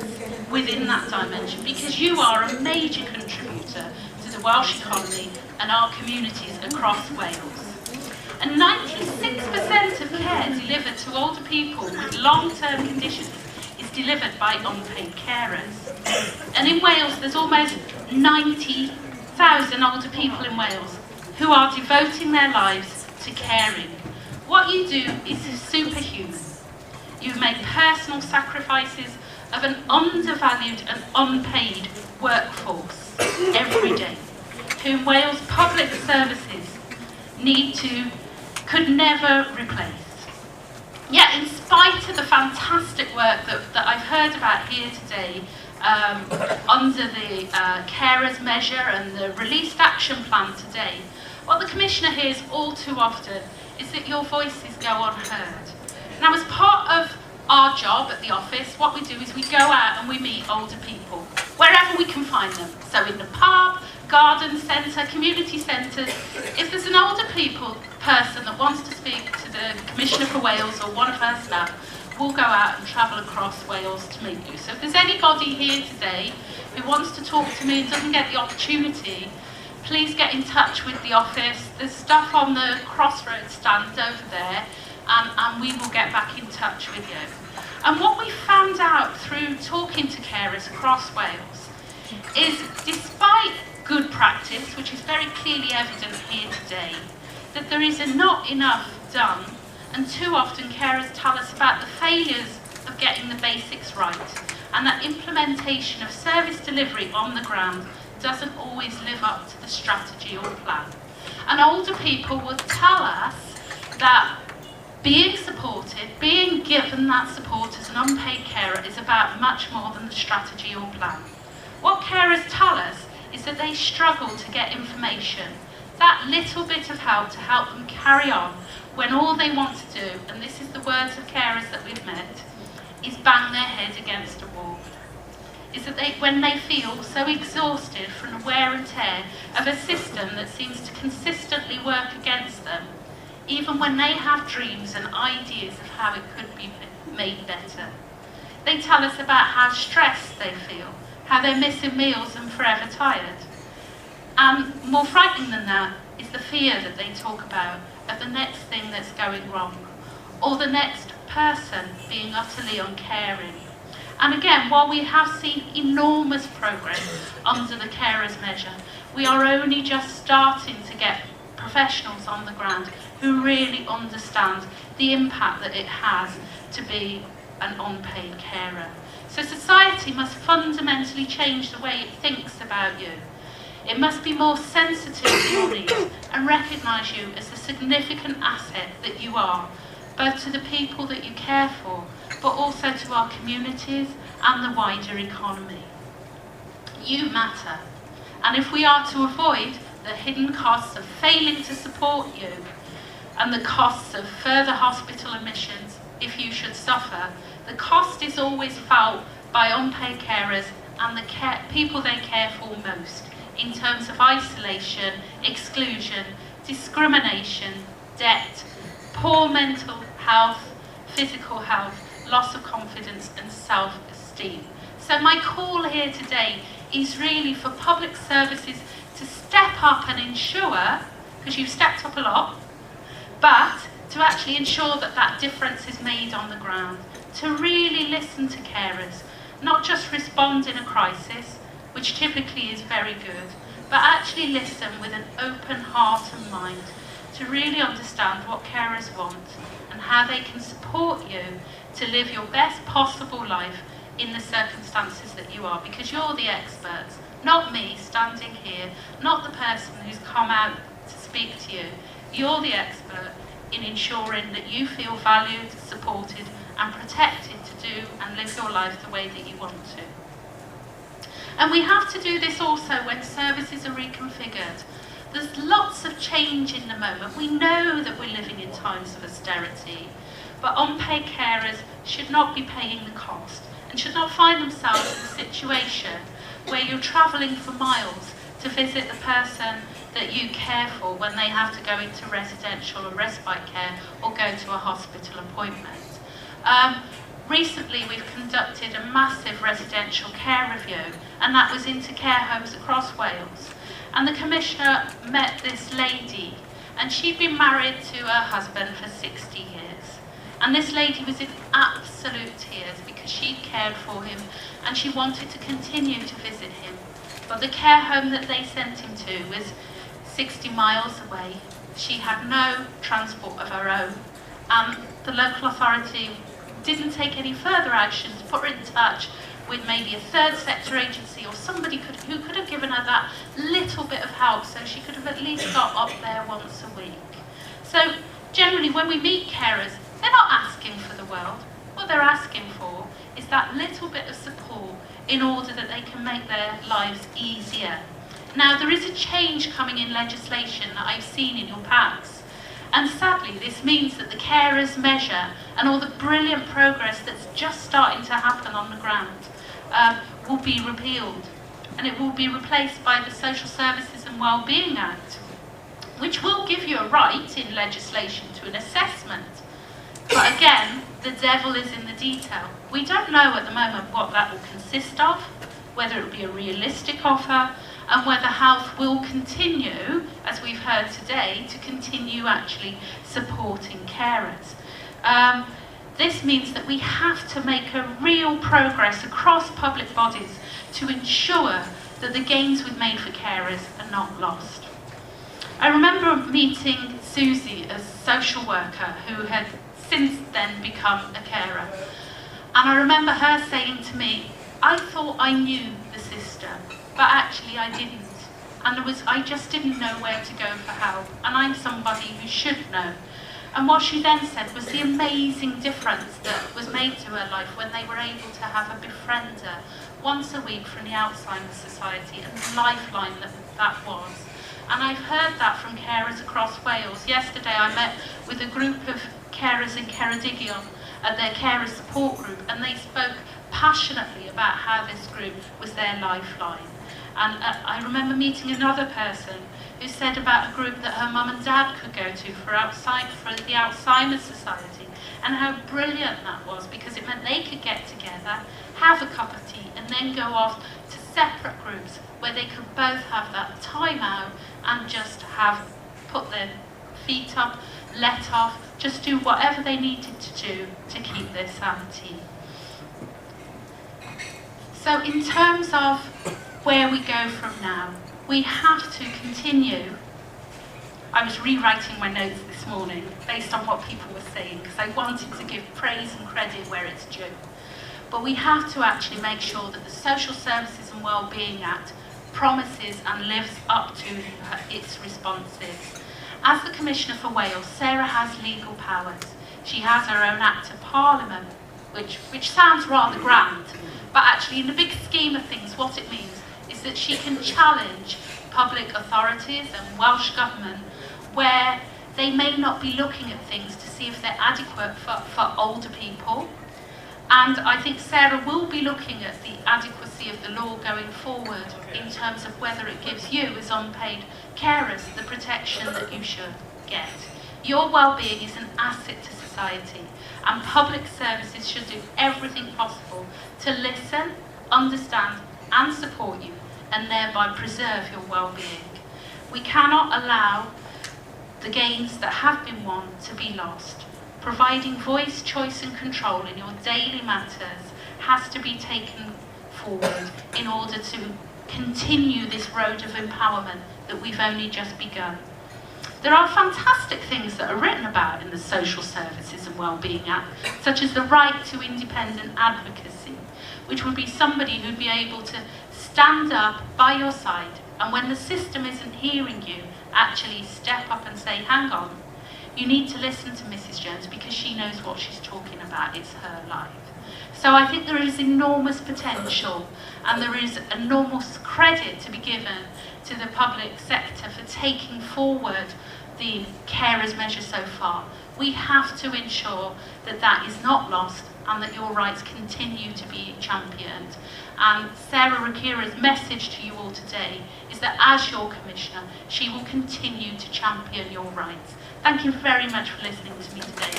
within that dimension, because you are a major contributor to the Welsh economy and our communities across Wales. And 96% of care delivered to older people with long-term conditions is delivered by unpaid carers. And in Wales, there's almost 90,000 older people in Wales who are devoting their lives to caring. What you do is superhuman. You make personal sacrifices of an undervalued and unpaid workforce every day, whom Wales public services could never replace. Yet, in spite of the fantastic work that I've heard about here today, under the carers measure and the released action plan today, what the Commissioner hears all too often is that your voices go unheard. Now, as part of our job at the office, what we do is we go out and we meet older people, wherever we can find them. So in the pub, garden centre, community centres, if there's an older person that wants to speak to the Commissioner for Wales or one of her staff, we'll go out and travel across Wales to meet you. So if there's anybody here today who wants to talk to me and doesn't get the opportunity, please get in touch with the office. There's stuff on the crossroads stand over there, and we will get back in touch with you. And what we found out through talking to carers across Wales is, despite good practice, which is very clearly evident here today, that there is not enough done, and too often carers tell us about the failures of getting the basics right, and that implementation of service delivery on the ground doesn't always live up to the strategy or plan. And older people will tell us that being supported, being given that support as an unpaid carer is about much more than the strategy or plan. What carers tell us is that they struggle to get information, that little bit of help to help them carry on, when all they want to do, and this is the words of carers that we've met, is bang their head against a wall. Is that when they feel so exhausted from the wear and tear of a system that seems to consistently work against them, even when they have dreams and ideas of how it could be made better. They tell us about how stressed they feel, how they're missing meals and forever tired. And more frightening than that is the fear that they talk about of the next thing that's going wrong, or the next person being utterly uncaring. And again, while we have seen enormous progress under the carers measure, we are only just starting to get professionals on the ground who really understand the impact that it has to be an unpaid carer. So society must fundamentally change the way it thinks about you. It must be more sensitive to your needs and recognise you as the significant asset that you are, both to the people that you care for, but also to our communities and the wider economy. You matter, and if we are to avoid the hidden costs of failing to support you and the costs of further hospital admissions if you should suffer, the cost is always felt by unpaid carers and the people they care for most, in terms of isolation, exclusion, discrimination, debt, poor mental health, physical health, loss of confidence and self-esteem. So my call here today is really for public services to step up and ensure, because you've stepped up a lot, but to actually ensure that that difference is made on the ground, to really listen to carers, not just respond in a crisis, which typically is very good, but actually listen with an open heart and mind to really understand what carers want and how they can support you to live your best possible life in the circumstances that you are, because you're the experts, not me standing here, not the person who's come out to speak to you. You're the expert in ensuring that you feel valued, supported and protected to do and live your life the way that you want to. And we have to do this also when services are reconfigured. There's lots of change in the moment. We know that we're living in times of austerity, but unpaid carers should not be paying the cost and should not find themselves in a situation where you're travelling for miles to visit the person that you care for when they have to go into residential or respite care or go to a hospital appointment. Recently we've conducted a massive residential care review, and that was into care homes across Wales. And the Commissioner met this lady, and she'd been married to her husband for 60 years. And this lady was in absolute tears because she'd cared for him and she wanted to continue to visit him. But the care home that they sent him to was 60 miles away. She had no transport of her own, and the local authority didn't take any further action to put her in touch with maybe a third sector agency or somebody who could have given her that little bit of help so she could have at least got up there once a week. So generally when we meet carers, they're not asking for the world. What they're asking for is that little bit of support in order that they can make their lives easier. Now there is a change coming in legislation that I've seen in your packs. And sadly, this means that the carers measure and all the brilliant progress that's just starting to happen on the ground will be repealed. And it will be replaced by the Social Services and Wellbeing Act, which will give you a right in legislation to an assessment. But again, the devil is in the detail. We don't know at the moment what that will consist of, whether it will be a realistic offer, and whether health will continue, as we've heard today, to continue actually supporting carers. This means that we have to make a real progress across public bodies to ensure that the gains we've made for carers are not lost. I remember meeting Susie, a social worker who had since then become a carer. And I remember her saying to me, I thought I knew the system, but actually I didn't. And I just didn't know where to go for help. And I'm somebody who should know. And what she then said was the amazing difference that was made to her life when they were able to have a befriender once a week from the Alzheimer's Society, and the lifeline that was. And I've heard that from carers across Wales. Yesterday I met with a group of carers in Ceredigion at their carer support group, and they spoke passionately about how this group was their lifeline. And I remember meeting another person who said about a group that her mum and dad could go to for the Alzheimer's Society, and how brilliant that was, because it meant they could get together, have a cup of tea, and then go off to separate groups where they could both have that time out and just put their feet up, let off, just do whatever they needed to do to keep their sanity. So in terms of where we go from now, we have to continue. I was rewriting my notes this morning based on what people were saying, because I wanted to give praise and credit where it's due. But we have to actually make sure that the Social Services and Wellbeing Act promises and lives up to its responses. As the Commissioner for Wales, Sarah has legal powers. She has her own Act of Parliament, which sounds rather grand, but actually in the big scheme of things, what it means is that she can challenge public authorities and Welsh Government where they may not be looking at things to see if they're adequate for older people. And I think Sarah will be looking at the adequacy of the law going forward in terms of whether it gives you, as unpaid carers, the protection that you should get. Your well-being is an asset to society, and public services should do everything possible to listen, understand and support you, and thereby preserve your well-being. We cannot allow the gains that have been won to be lost. Providing voice, choice and control in your daily matters has to be taken forward in order to continue this road of empowerment that we've only just begun. There are fantastic things that are written about in the Social Services and Wellbeing Act, such as the right to independent advocacy, which would be somebody who'd be able to stand up by your side and when the system isn't hearing you, actually step up and say, hang on, you need to listen to Mrs. Jones because she knows what she's talking about, it's her life. So I think there is enormous potential and there is enormous credit to be given to the public sector for taking forward the carers measure so far. We have to ensure that that is not lost and that your rights continue to be championed. And Sarah Rakira's message to you all today is that as your Commissioner, she will continue to champion your rights. Thank you very much for listening to me today.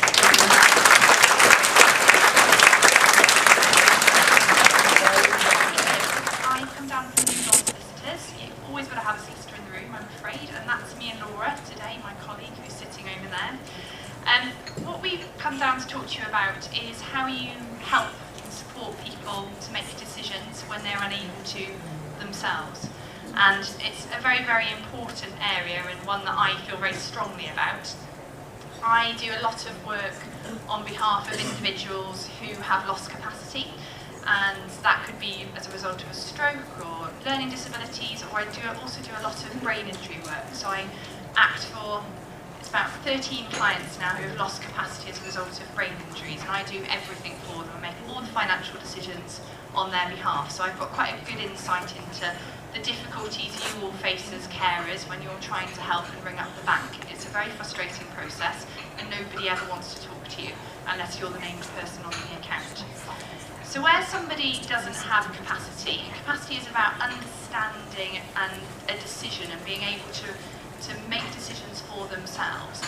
I come down from New Law Solicitors. You've always got to have a solicitor in the room, I'm afraid, and that's me and Laura today, my colleague who's sitting over there. What we've come down to talk to you about is how you help and support people to make decisions when they're unable to themselves. And it's a very, very important area and one that I feel very strongly about. I do a lot of work on behalf of individuals who have lost capacity, and that could be as a result of a stroke or learning disabilities, or I also do a lot of brain injury work. So I act for, it's about 13 clients now who have lost capacity as a result of brain injuries, and I do everything for them. I make all the financial decisions on their behalf. So I've got quite a good insight into the difficulties you all face as carers when you're trying to help and bring up the bank. It's a very frustrating process and nobody ever wants to talk to you unless you're the named person on the account. So where somebody doesn't have capacity, capacity is about understanding and a decision and being able to make decisions for themselves.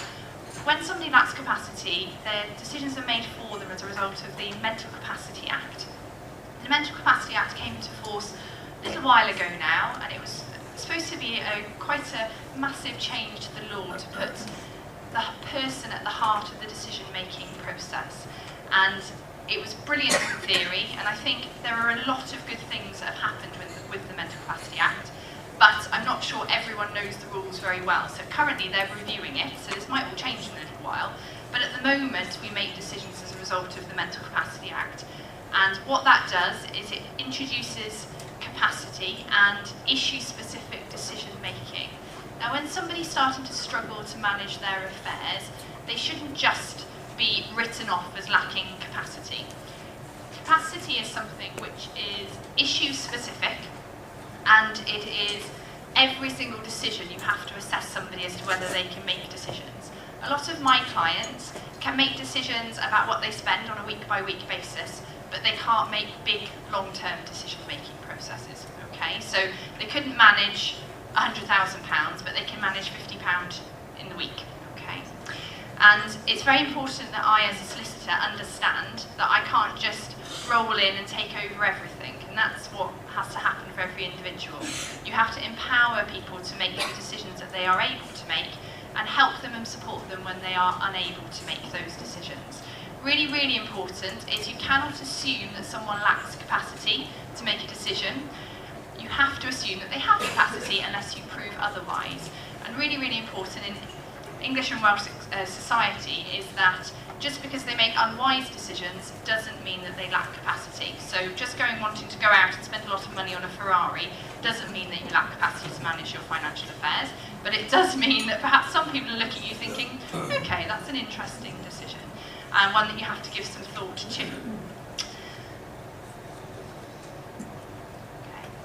When somebody lacks capacity, their decisions are made for them as a result of the Mental Capacity Act. The Mental Capacity Act came into force a little while ago now, and it was supposed to be quite a massive change to the law to put the person at the heart of the decision-making process. And it was brilliant in theory, and I think there are a lot of good things that have happened with the Mental Capacity Act, but I'm not sure everyone knows the rules very well. So currently they're reviewing it, so this might all change in a little while, but at the moment we make decisions as a result of the Mental Capacity Act. And what that does is it introduces capacity and issue-specific decision-making. Now, when somebody's starting to struggle to manage their affairs, they shouldn't just be written off as lacking capacity. Capacity is something which is issue-specific, and it is every single decision you have to assess somebody as to whether they can make decisions. A lot of my clients can make decisions about what they spend on a week-by-week basis, but they can't make big, long-term decision-making processes, okay? So they couldn't manage £100,000, but they can manage £50 in the week, okay? And it's very important that I, as a solicitor, understand that I can't just roll in and take over everything, and that's what has to happen for every individual. You have to empower people to make the decisions that they are able to make and help them and support them when they are unable to make those decisions. Really, really important is you cannot assume that someone lacks capacity to make a decision. You have to assume that they have capacity unless you prove otherwise. And really, really important in English and Welsh society is that just because they make unwise decisions doesn't mean that they lack capacity. So just wanting to go out and spend a lot of money on a Ferrari doesn't mean that you lack capacity to manage your financial affairs, but it does mean that perhaps some people are looking at you thinking, okay, that's an interesting decision, and one that you have to give some thought to. Okay.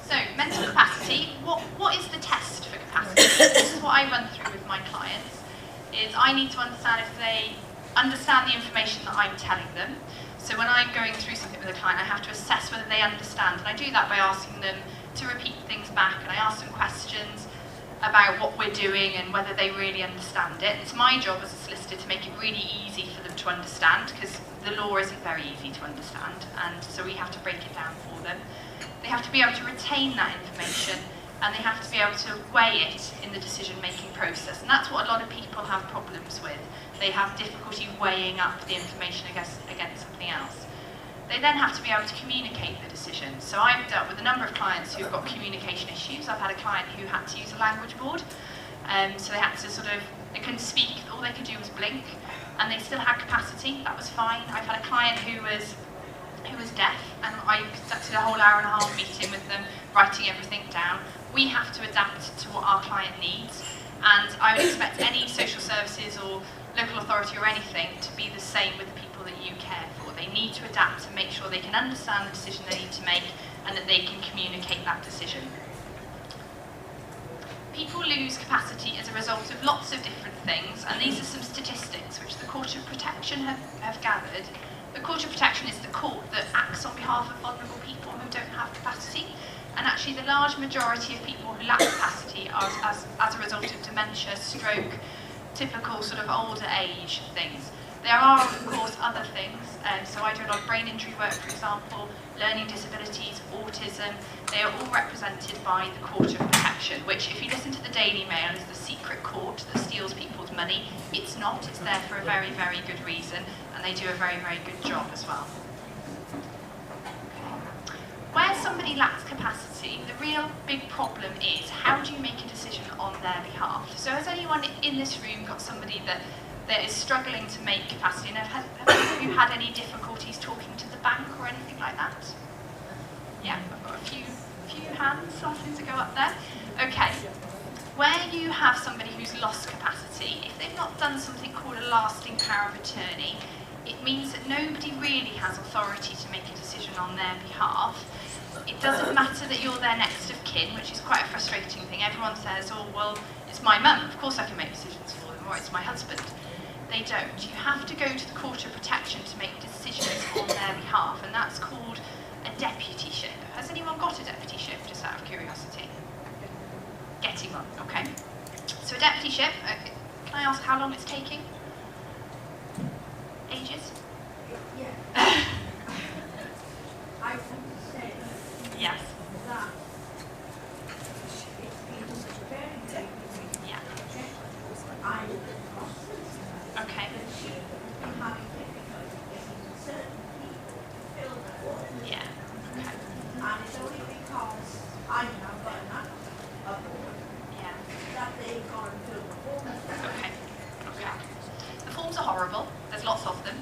So, mental capacity, what is the test for capacity? This is what I run through with my clients, is I need to understand if they understand the information that I'm telling them. So when I'm going through something with a client, I have to assess whether they understand, and I do that by asking them to repeat things back, and I ask them questions about what we're doing and whether they really understand it. It's my job as a solicitor to make it really easy for them to understand, because the law isn't very easy to understand, and so we have to break it down for them. They have to be able to retain that information, and they have to be able to weigh it in the decision-making process, and that's what a lot of people have problems with. They have difficulty weighing up the information against something else. They then have to be able to communicate the decision. So I've dealt with a number of clients who've got communication issues. I've had a client who had to use a language board, so they had to they couldn't speak, all they could do was blink, and they still had capacity, that was fine. I've had a client who was deaf, and I conducted a whole hour-and-a-half meeting with them, writing everything down. We have to adapt to what our client needs, and I would expect any social services or local authority or anything to be the same with the people that you care for. They need to adapt and make sure they can understand the decision they need to make and that they can communicate that decision. People lose capacity as a result of lots of different things, and these are some statistics which the Court of Protection have gathered. The Court of Protection is the court that acts on behalf of vulnerable people who don't have capacity, and actually the large majority of people who lack capacity are as a result of dementia, stroke, typical older age things. There are, of course, other things. So I do a lot of brain injury work, for example, learning disabilities, autism. They are all represented by the Court of Protection, which, if you listen to the Daily Mail, is the secret court that steals people's money. It's not. It's there for a very, very good reason, and they do a very, very good job as well. Where somebody lacks capacity, the real big problem is, how do you make a decision on their behalf? So has anyone in this room got somebody that is struggling to make capacity, and have you had any difficulties talking to the bank or anything like that? Yeah, I've got a few hands starting to go up there. Okay, where you have somebody who's lost capacity, if they've not done something called a lasting power of attorney, it means that nobody really has authority to make a decision on their behalf. It doesn't matter that you're their next of kin, which is quite a frustrating thing. Everyone says, oh, well, it's my mum, of course I can make decisions for them, or it's my husband. They don't. You have to go to the Court of Protection to make decisions on their behalf, and that's called a deputyship. Has anyone got a deputyship, just out of curiosity? Getting one, okay. So a deputyship, can I ask how long it's taking? Ages? Yeah. I want to say Yes. that it's been very difficult. Yeah. I lost it. Okay. I'm having difficulty getting certain people to fill that form. Yeah. Okay. And it's only because I've now got a board Yeah. that they can't fill the form. Okay. Okay. The forms are horrible. There's lots of them.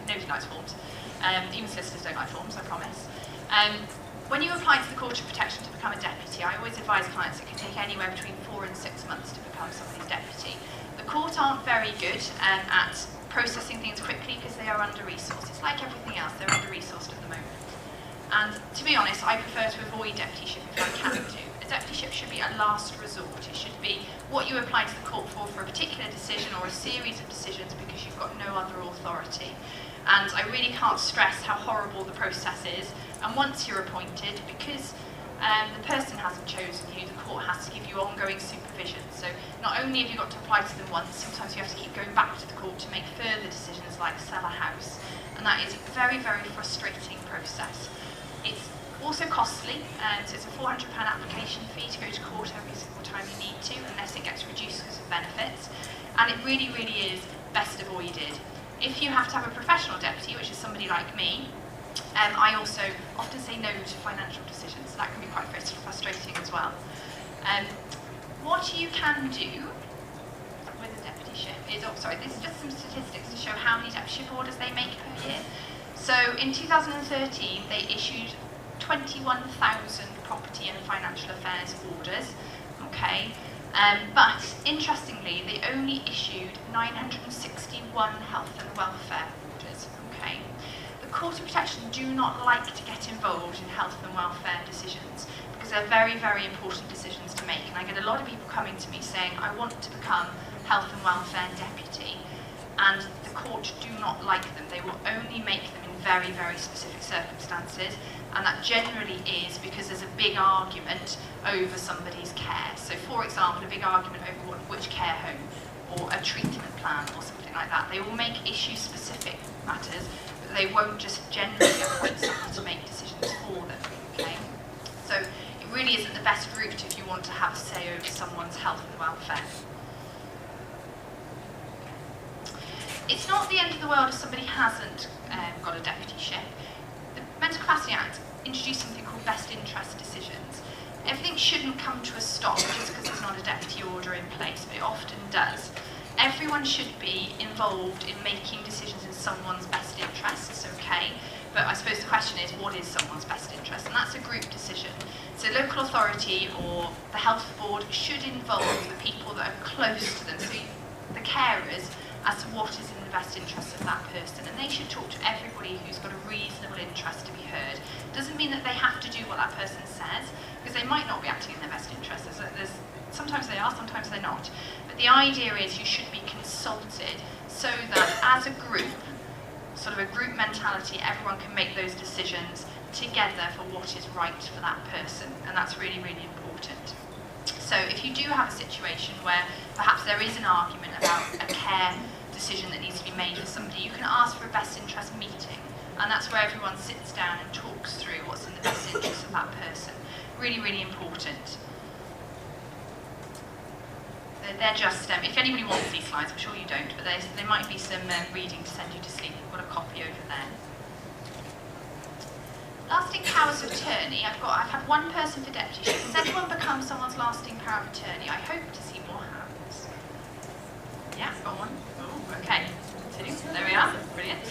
Nobody likes forms. Even solicitors don't like forms, I promise. When you apply to the Court of Protection to become a deputy, I always advise clients it can take anywhere between 4 and 6 months to become somebody's deputy. The court aren't very good at processing things quickly because they are under-resourced. It's like everything else, they're under-resourced at the moment. And to be honest, I prefer to avoid deputyship if I can do. A deputyship should be a last resort. It should be what you apply to the court for a particular decision or a series of decisions because you've got no other authority. And I really can't stress how horrible the process is. And once you're appointed, because the person hasn't chosen you, the court has to give you ongoing supervision. So not only have you got to apply to them once, sometimes you have to keep going back to the court to make further decisions like sell a house. And that is a very, very frustrating process. It's also costly, so it's a £400 application fee to go to court every single time you need to, unless it gets reduced because of benefits. And it really, really is best avoided. If you have to have a professional deputy, which is somebody like me, I also often say no to financial decisions, so that can be quite frustrating as well. What you can do with a deputy deputyship is, oh sorry, this is just some statistics to show how many deputyship orders they make per year. So in 2013 they issued 21,000 property and financial affairs orders, okay, but interestingly they only issued 961 health and welfare orders, okay. The Court of Protection do not like to get involved in health and welfare decisions because they're very, very important decisions to make, and I get a lot of people coming to me saying, I want to become health and welfare deputy, and the court do not like them. They will only make them in very, very specific circumstances, and that generally is because there's a big argument over somebody's care. So for example, a big argument over which care home or a treatment plan or something like that. They will make issue-specific matters, but they won't just generally appoint somebody to make decisions for them, okay? So it really isn't the best route if you want to have a say over someone's health and welfare. It's not the end of the world if somebody hasn't got a deputyship. The Mental Capacity Act introduced something called best interest decisions. Everything shouldn't come to a stop just because there's not a deputy order in place, but it often does. Everyone should be involved in making decisions in someone's best interests, okay? But I suppose the question is, what is someone's best interest? And that's a group decision. So local authority or the health board should involve the people that are close to them, so the carers, as to what is in the best interest of that person, and they should talk to everybody who's got a reasonable interest to be heard. Doesn't mean that they have to do what that person says, because they might not be acting in their best interest. Sometimes they are, sometimes they're not. But the idea is you should be consulted so that as a group, sort of a group mentality, everyone can make those decisions together for what is right for that person, and that's really, really important. So if you do have a situation where perhaps there is an argument about a care decision that needs to be made for somebody, you can ask for a best interest meeting, and that's where everyone sits down and talks through what's in the best interest of that person. Really, really important. They're just, if anybody wants these slides, I'm sure you don't, but there might be some reading to send you to sleep. I've got a copy over there. Lasting powers of attorney, I've had one person for deputyship. Has anyone become someone's lasting power of attorney? I hope to see more hands. Yeah, got one. Oh, okay. There we are. Brilliant.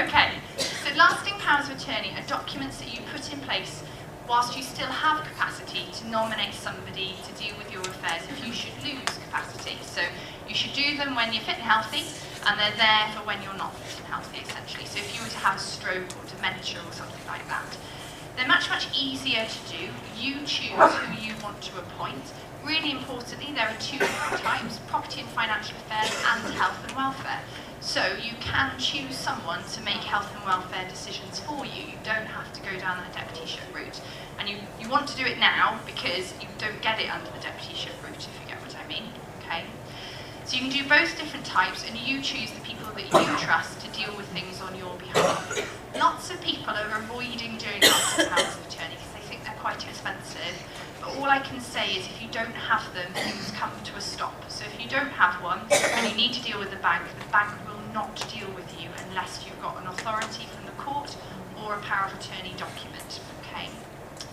Okay. So lasting powers of attorney are documents that you put in place whilst you still have capacity to nominate somebody to deal with your affairs if you should lose capacity. So you should do them when you're fit and healthy, and they're there for when you're not fit and healthy, essentially. So if you were to have a stroke or dementia or something like that, they're much, much easier to do. You choose who you want to appoint. Really importantly, there are two different types, property and financial affairs and health and welfare. So you can choose someone to make health and welfare decisions for you. You don't have to go down that deputyship route. And you want to do it now because you don't get it under the deputyship route, if you get what I mean, okay? So you can do both different types, and you choose the people that you trust to deal with things on your behalf. Lots of people are avoiding doing lasting powers of attorney because they think they're quite expensive. But all I can say is if you don't have them, things come to a stop. So if you don't have one and you need to deal with the bank will not deal with you unless you've got an authority from the court or a power of attorney document, okay?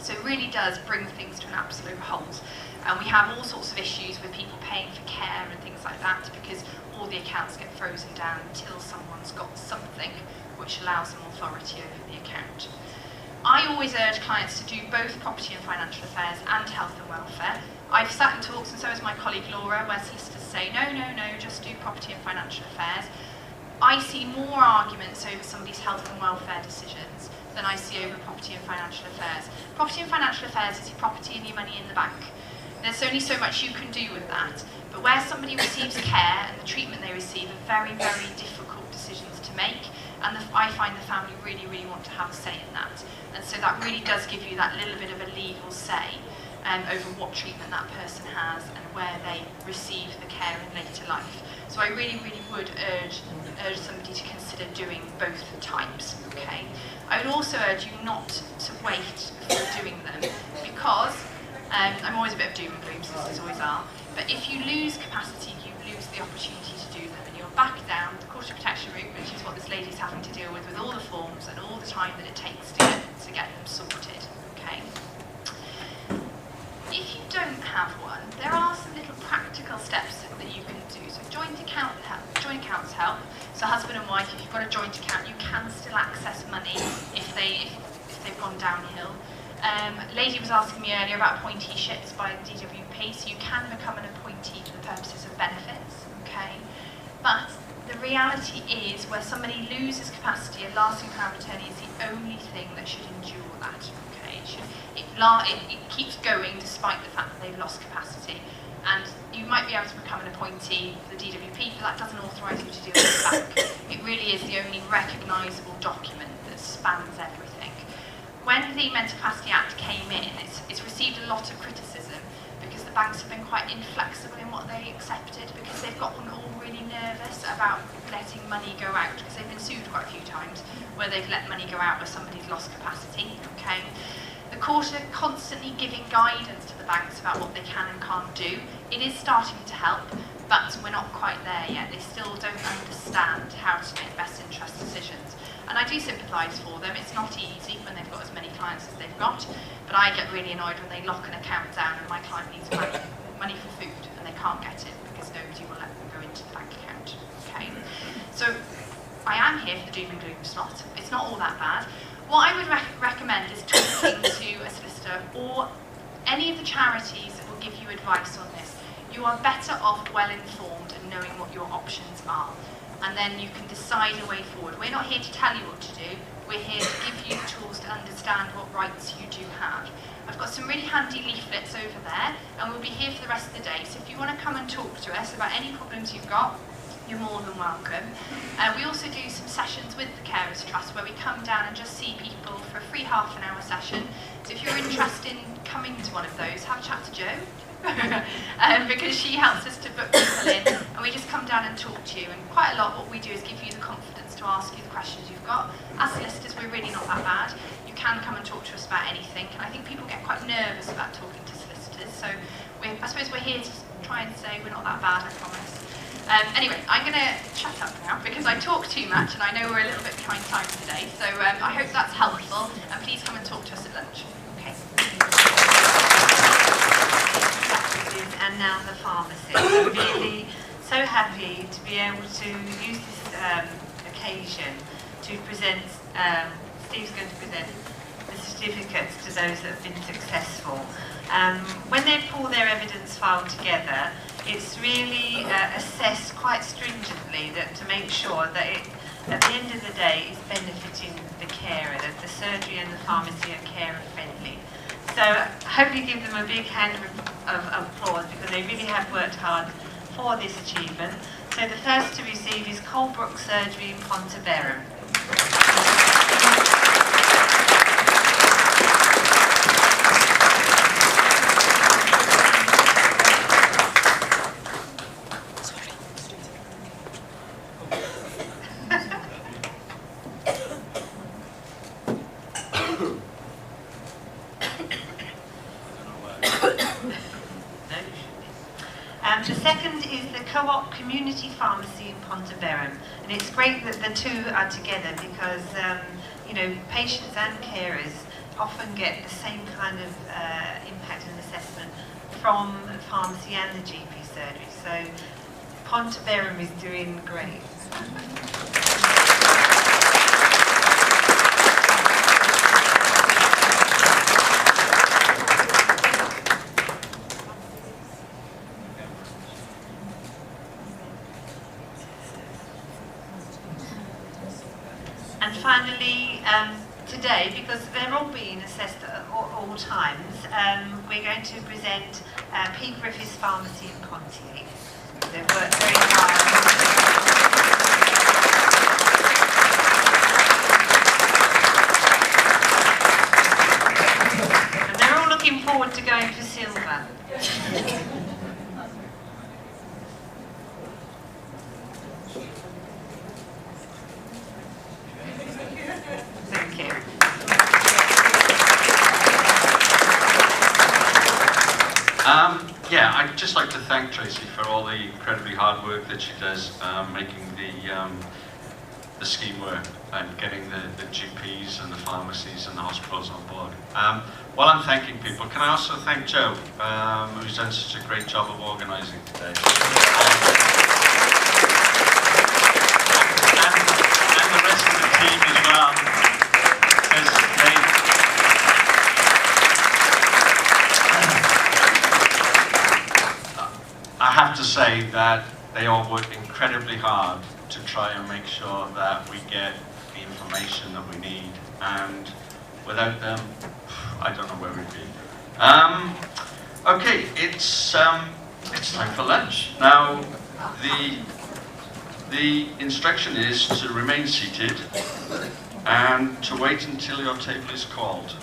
So it really does bring things to an absolute halt. And we have all sorts of issues with people paying for care and things like that because all the accounts get frozen down until someone's got something which allows them authority over the account. I always urge clients to do both property and financial affairs and health and welfare. I've sat in talks, and so has my colleague Laura, where solicitors say, no, just do property and financial affairs. I see more arguments over somebody's health and welfare decisions than I see over property and financial affairs. Property and financial affairs is your property and your money in the bank. There's only so much you can do with that. But where somebody receives care and the treatment they receive are very, very difficult decisions to make, and I find the family really, really want to have a say in that. And so that really does give you that little bit of a legal say over what treatment that person has and where they receive the care in later life. So I really, really would urge somebody to consider doing both types, okay? I would also urge you not to wait before doing them because I'm always a bit of doom and gloom, sisters always are, but if you lose capacity, you lose the opportunity to do them, and you're back down the Court of Protection route, which is what this lady's having to deal with all the forms and all the time that it takes to get them sorted, okay? If you don't have one, there are some little practical steps that you can do. So joint accounts help. So husband and wife, if you've got a joint account, you can still access money if they've gone downhill. Lady was asking me earlier about appointeeships by DWP, so you can become an appointee for the purposes of benefits, okay? But the reality is, where somebody loses capacity, a lasting power of attorney is the only thing that should endure that, okay? It keeps going despite the fact that they've lost capacity. And you might be able to become an appointee for the DWP, but that doesn't authorise you to deal with the bank. It really is the only recognisable document that spans everything. When the Mental Capacity Act came in, it's received a lot of criticism because the banks have been quite inflexible in what they accepted, because they've gotten all really nervous about letting money go out, because they've been sued quite a few times where they've let money go out where somebody's lost capacity, okay? The court are constantly giving guidance to the banks about what they can and can't do. It is starting to help, but we're not quite there yet. They still don't understand how to make best interest decisions. And I do sympathise for them. It's not easy when they've got as many clients as they've got, but I get really annoyed when they lock an account down and my client needs money for food and they can't get it because nobody will let them go into the bank account. Okay? So I am here for the doom and gloom slot. It's not all that bad. What I would recommend is talking to a solicitor or any of the charities that will give you advice on this. You are better off well informed and knowing what your options are. And then you can decide a way forward. We're not here to tell you what to do. We're here to give you the tools to understand what rights you do have. I've got some really handy leaflets over there, and we'll be here for the rest of the day. So if you want to come and talk to us about any problems you've got, you're more than welcome. We also do some sessions with the Carers Trust where we come down and just see people for a free half-an-hour session. So if you're interested in coming to one of those, have a chat to Jo. Because she helps us to book people in, and we just come down and talk to you. And quite a lot what we do is give you the confidence to ask you the questions you've got. As solicitors, we're really not that bad. You can come and talk to us about anything, and I think people get quite nervous about talking to solicitors, so I suppose we're here to try and say we're not that bad, I promise. Anyway, I'm going to shut up now because I talk too much and I know we're a little bit behind time today, so I hope that's helpful, and please come and talk to us at lunch. Okay. And now the pharmacy. I'm really so happy to be able to use this occasion to present, Steve's going to present the certificates to those that have been successful. When they pull their evidence file together, it's really assessed quite stringently to make sure that it, at the end of the day, is benefiting the carer, that the surgery and the pharmacy are carer friendly. So I hope you give them a big hand of applause because they really have worked hard for this achievement. So the first to receive is Colebrook Surgery in Ponteveram. The second is the Co-op Community Pharmacy in Ponteveram, and it's great that the two are together because you know, patients and carers often get the same kind of impact and assessment from the pharmacy and the GP surgery. So Ponteveram is doing great. And finally, today, because they're all being assessed at all times, we're going to present P. Griffiths Pharmacy in Pontiac. They've worked very hard. And they're all looking forward to going for silver. Yeah, I'd just like to thank Tracy for all the incredibly hard work that she does, making the scheme worked and getting the GPs and the pharmacies and the hospitals on board. While I'm thanking people, can I also thank Joe, who's done such a great job of organising today. And the rest of the team as well. I have to say that they all work incredibly hard to try and make sure that we get the information that we need, and without them, I don't know where we'd be. Okay, it's time for lunch. Now, the instruction is to remain seated and to wait until your table is called.